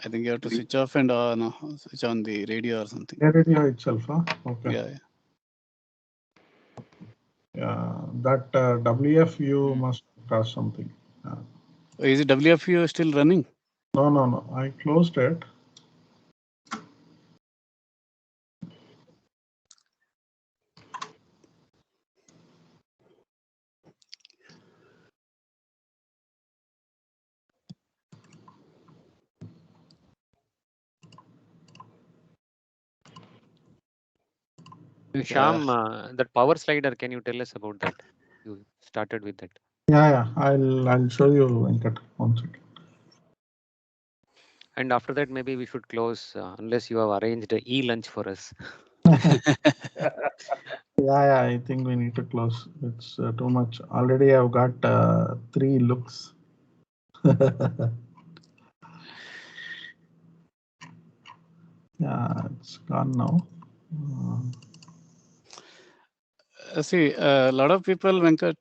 I think you have to switch off and switch on the radio or something. Radio itself, huh? Okay. Yeah. Yeah, that WFU must cost something. Is it WFU still running? No. I closed it. Shyam, that power slider, can you tell us about that? You started with that. Yeah. I'll show you, Venkat. 1 second. And after that, maybe we should close unless you have arranged a e-lunch for us. Yeah. I think we need to close. It's too much. Already I've got 3 looks. Yeah, it's gone now. See, a lot of people, Venkat,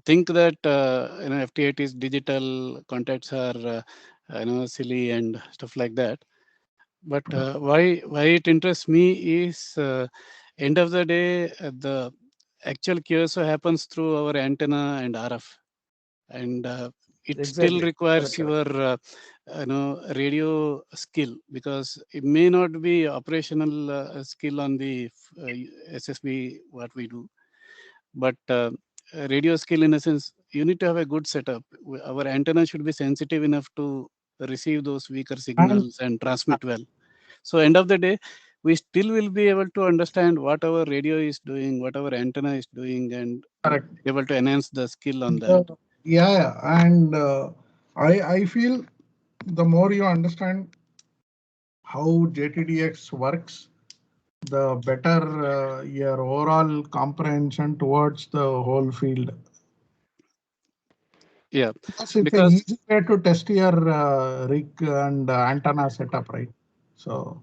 think that FT8 is digital, contacts are silly and stuff like that. But why it interests me is end of the day, the actual QSO happens through our antenna and RF, and it still requires your radio skill, because it may not be operational skill on the SSB what we do, but radio skill, in a sense, you need to have a good setup. Our antenna should be sensitive enough to receive those weaker signals and transmit well. So end of the day, we still will be able to understand what our radio is doing, what our antenna is doing, and able to enhance the skill on that. Yeah, and I feel the more you understand how JTDX works, the better your overall comprehension towards the whole field. Yeah, it's an easy way to test your rig and antenna setup, right? So,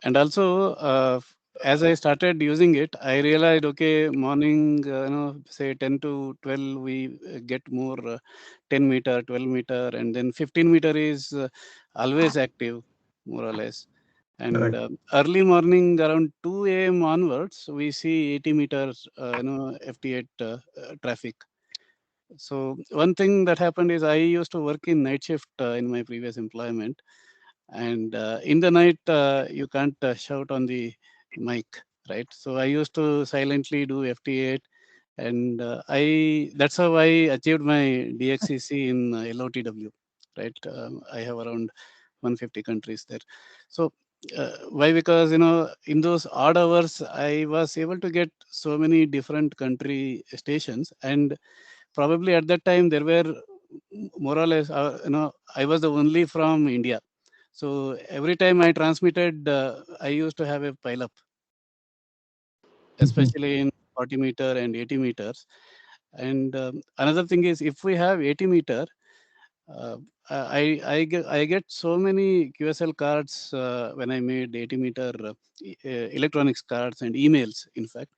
and also as I started using it, I realized, okay, morning, say 10 to 12, we get more 10 meter, 12 meter, and then 15 meter is always active, more or less. And early morning around 2 a.m. onwards, we see 80 meters, FT8 traffic. So one thing that happened is I used to work in night shift in my previous employment. And in the night, you can't shout on the mic, right? So I used to silently do FT8, and that's how I achieved my DXCC in LOTW, right? I have around 150 countries there. So why? Because in those odd hours, I was able to get so many different country stations, and probably at that time there were more or less, I was the only from India. So every time I transmitted, I used to have a pile up, especially in 40 meter and 80 meters. And another thing is, if we have 80 meter, I get so many QSL cards when I made 80 meter electronics cards and emails, in fact.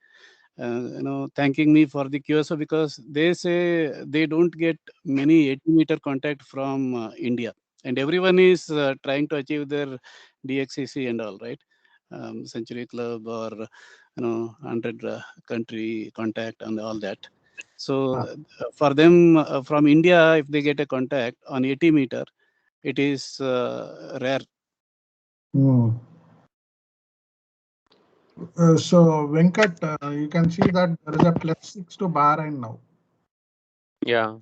Thanking me for the QSO, because they say they don't get many 80 meter contact from India, and everyone is trying to achieve their DXCC and all, right? Century Club or 100 country contact and all that. So for them from India, if they get a contact on 80 meter, it is rare. So Venkat, you can see that there is a +6 to Bahrain now. Yeah.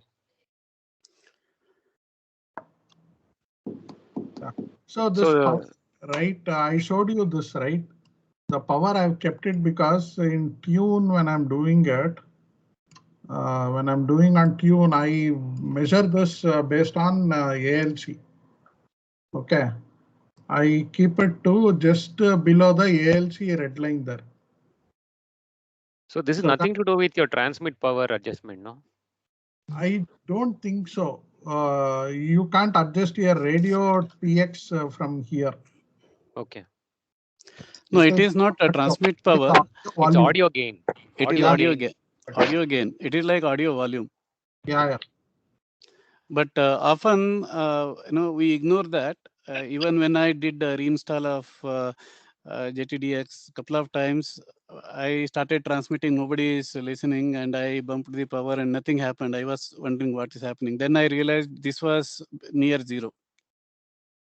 So this power, right? I showed you this, right? The power I've kept it because in tune when I'm doing it, when I'm doing on tune, I measure this based on ALC. Okay. I keep it to just below the ALC red line there. So this is nothing to do with your transmit power adjustment, no? I don't think so. You can't adjust your radio TX from here. Okay. No, it is not a transmit power. It's audio gain. It is audio gain. Audio gain. It is like audio volume. Yeah. But often, we ignore that. even when I did a reinstall of JTDX a couple of times, I started transmitting, nobody is listening, and I bumped the power and nothing happened. I was wondering what is happening. Then I realized this was near zero.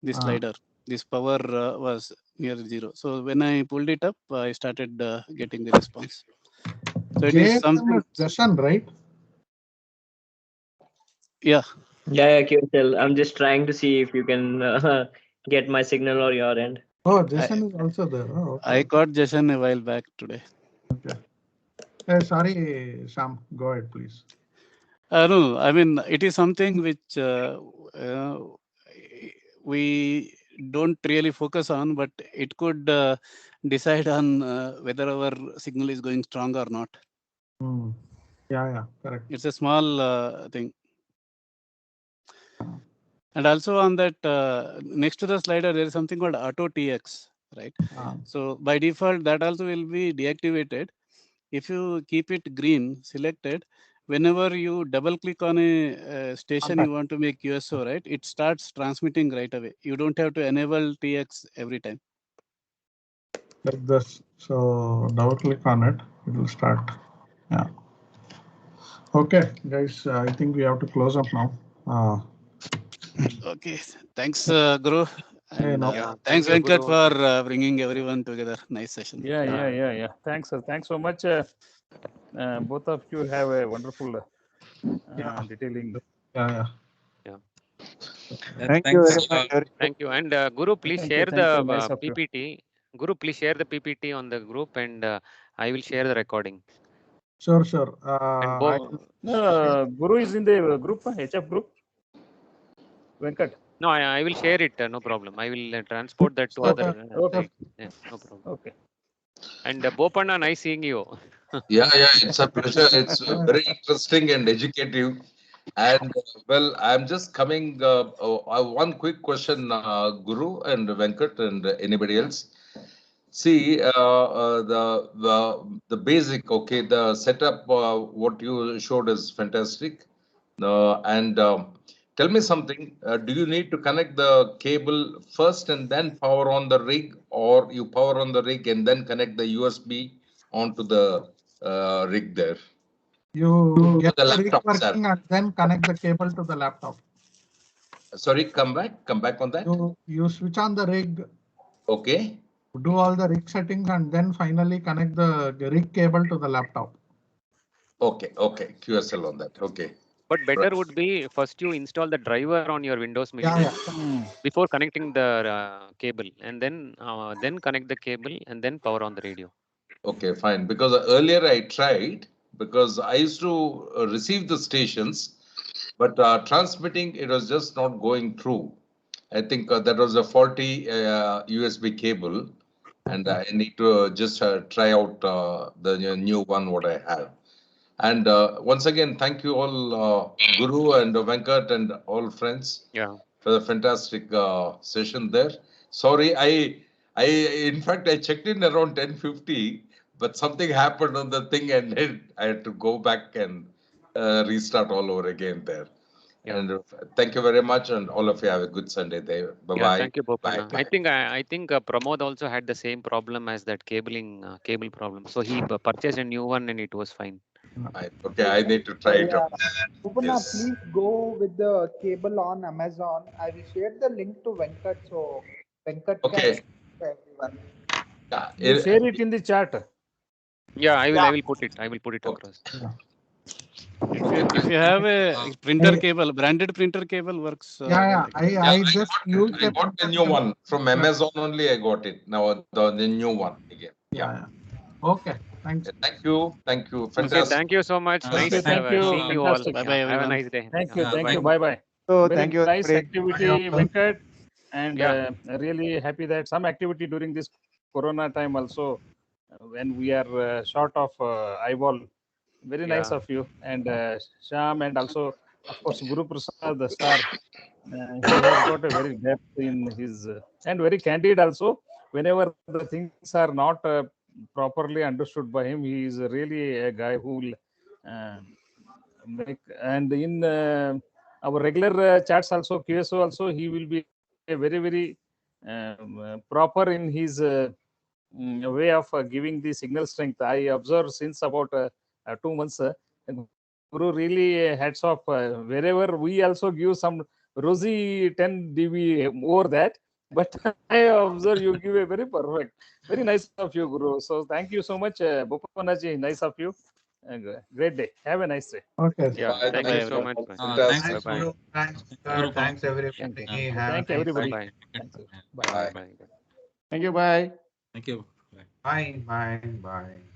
This slider, this power was near zero. So when I pulled it up, I started getting the response. So it is something. Jashan, right? Yeah. Yeah, QSL. I'm just trying to see if you can get my signal or your end. Oh, Jason is also there. Oh, okay. I caught Jason a while back today. Okay. Hey, sorry, Sham. Go ahead, please. No, I mean, it is something which we don't really focus on, but it could decide on whether our signal is going strong or not. Yeah, correct. It's a small thing. And also on that, next to the slider, there is something called Auto TX, right? So by default, that also will be deactivated. If you keep it green selected, whenever you double click on a station you want to make QSO, right, it starts transmitting right away. You don't have to enable TX every time. Like this. So double click on it, it will start. Yeah. Okay, guys, I think we have to close up now. Okay, thanks, Guru. And thanks, Venkat, for bringing everyone together. Nice session. Yeah. Thanks so much. Both of you have a wonderful detailing. Yeah. Thank you very much. Thank you. And Guru, please Thank share you. the Nice of you. PPT. Guru, please share the PPT on the group, and I will share the recording. Sure. Guru is in the group, HF group. Venkat. No, I will share it. No problem. I will transport that to other sites. Yeah, no problem. Okay. And Bopanna, nice seeing you. Yeah, it's a pleasure. It's very interesting and educative. And well, I'm just coming. One quick question, Guru and Venkat and anybody else. See, the basic, okay, the setup, what you showed is fantastic. And tell me something. Do you need to connect the cable first and then power on the rig, or you power on the rig and then connect the USB onto the rig there? You get the the rig laptop, working and then connect the cable to the laptop. Sorry, come back on that. You switch on the rig. Okay. Do all the rig settings and then finally connect the rig cable to the laptop. Okay. QSL on that. Okay. But better would be first you install the driver on your Windows machine before connecting the cable, and then connect the cable and then power on the radio. Okay, fine. Because earlier I tried, because I used to receive the stations, but transmitting, it was just not going through. I think that was a faulty USB cable, and I need to just try out the new one what I have. And once again, thank you all, Guru and Venkat and all friends, for the fantastic session there. Sorry, in fact, I checked in around 10:50, but something happened on the thing, and then I had to go back and restart all over again there. And thank you very much, and all of you have a good Sunday there. Bye bye. Thank you, Bopanna. I think Pramod also had the same problem as that cable problem. So he purchased a new one, and it was fine. Okay, I need to try it out. Bopanna, please go with the cable on Amazon. I will share the link to Venkat, so Venkat can share to everyone. You share it in the chat. Yeah, I will put it. I will put it across. If you have a printer cable, branded printer cable works. I just used I got the new one from Amazon only. I got it now. The new one again. Yeah. Okay. Thanks. Thank you. Fantastic. Okay, thank you so much. Nice thank you. seeing you all. Fantastic. Bye-bye, Have a everyone. nice day. Thank you. Bye. Bye. So Very thank you. nice everybody. activity, Venkat, and really happy that some activity during this Corona time also, when we are short of eyeball. Very nice of you, and Sham, and also of course Guru Prasad, the star. He has got a very depth in his and very candid also. Whenever the things are not properly understood by him, he is really a guy who will make. And in our regular chats also, QSO also, he will be very, very proper in his way of giving the signal strength. I observed since about 2 months. Guru really hats off. Wherever we also give some rosy 10 dB over that, but I observe you give a very perfect, very nice of you, Guru. So thank you so much, Bopanaji. Nice of you. Great day. Have a nice day. Okay. Yeah, Bye. thank Thank you you so so much. much. Bye. Fantastic. Thanks, Bye. Guru. Thanks, Guru, thanks Thank everybody. you. Have Thank a everybody. nice Bye. Thank you. Bye. Bye. Bye. Thank you. Bye. Thank you. bye, bye, bye.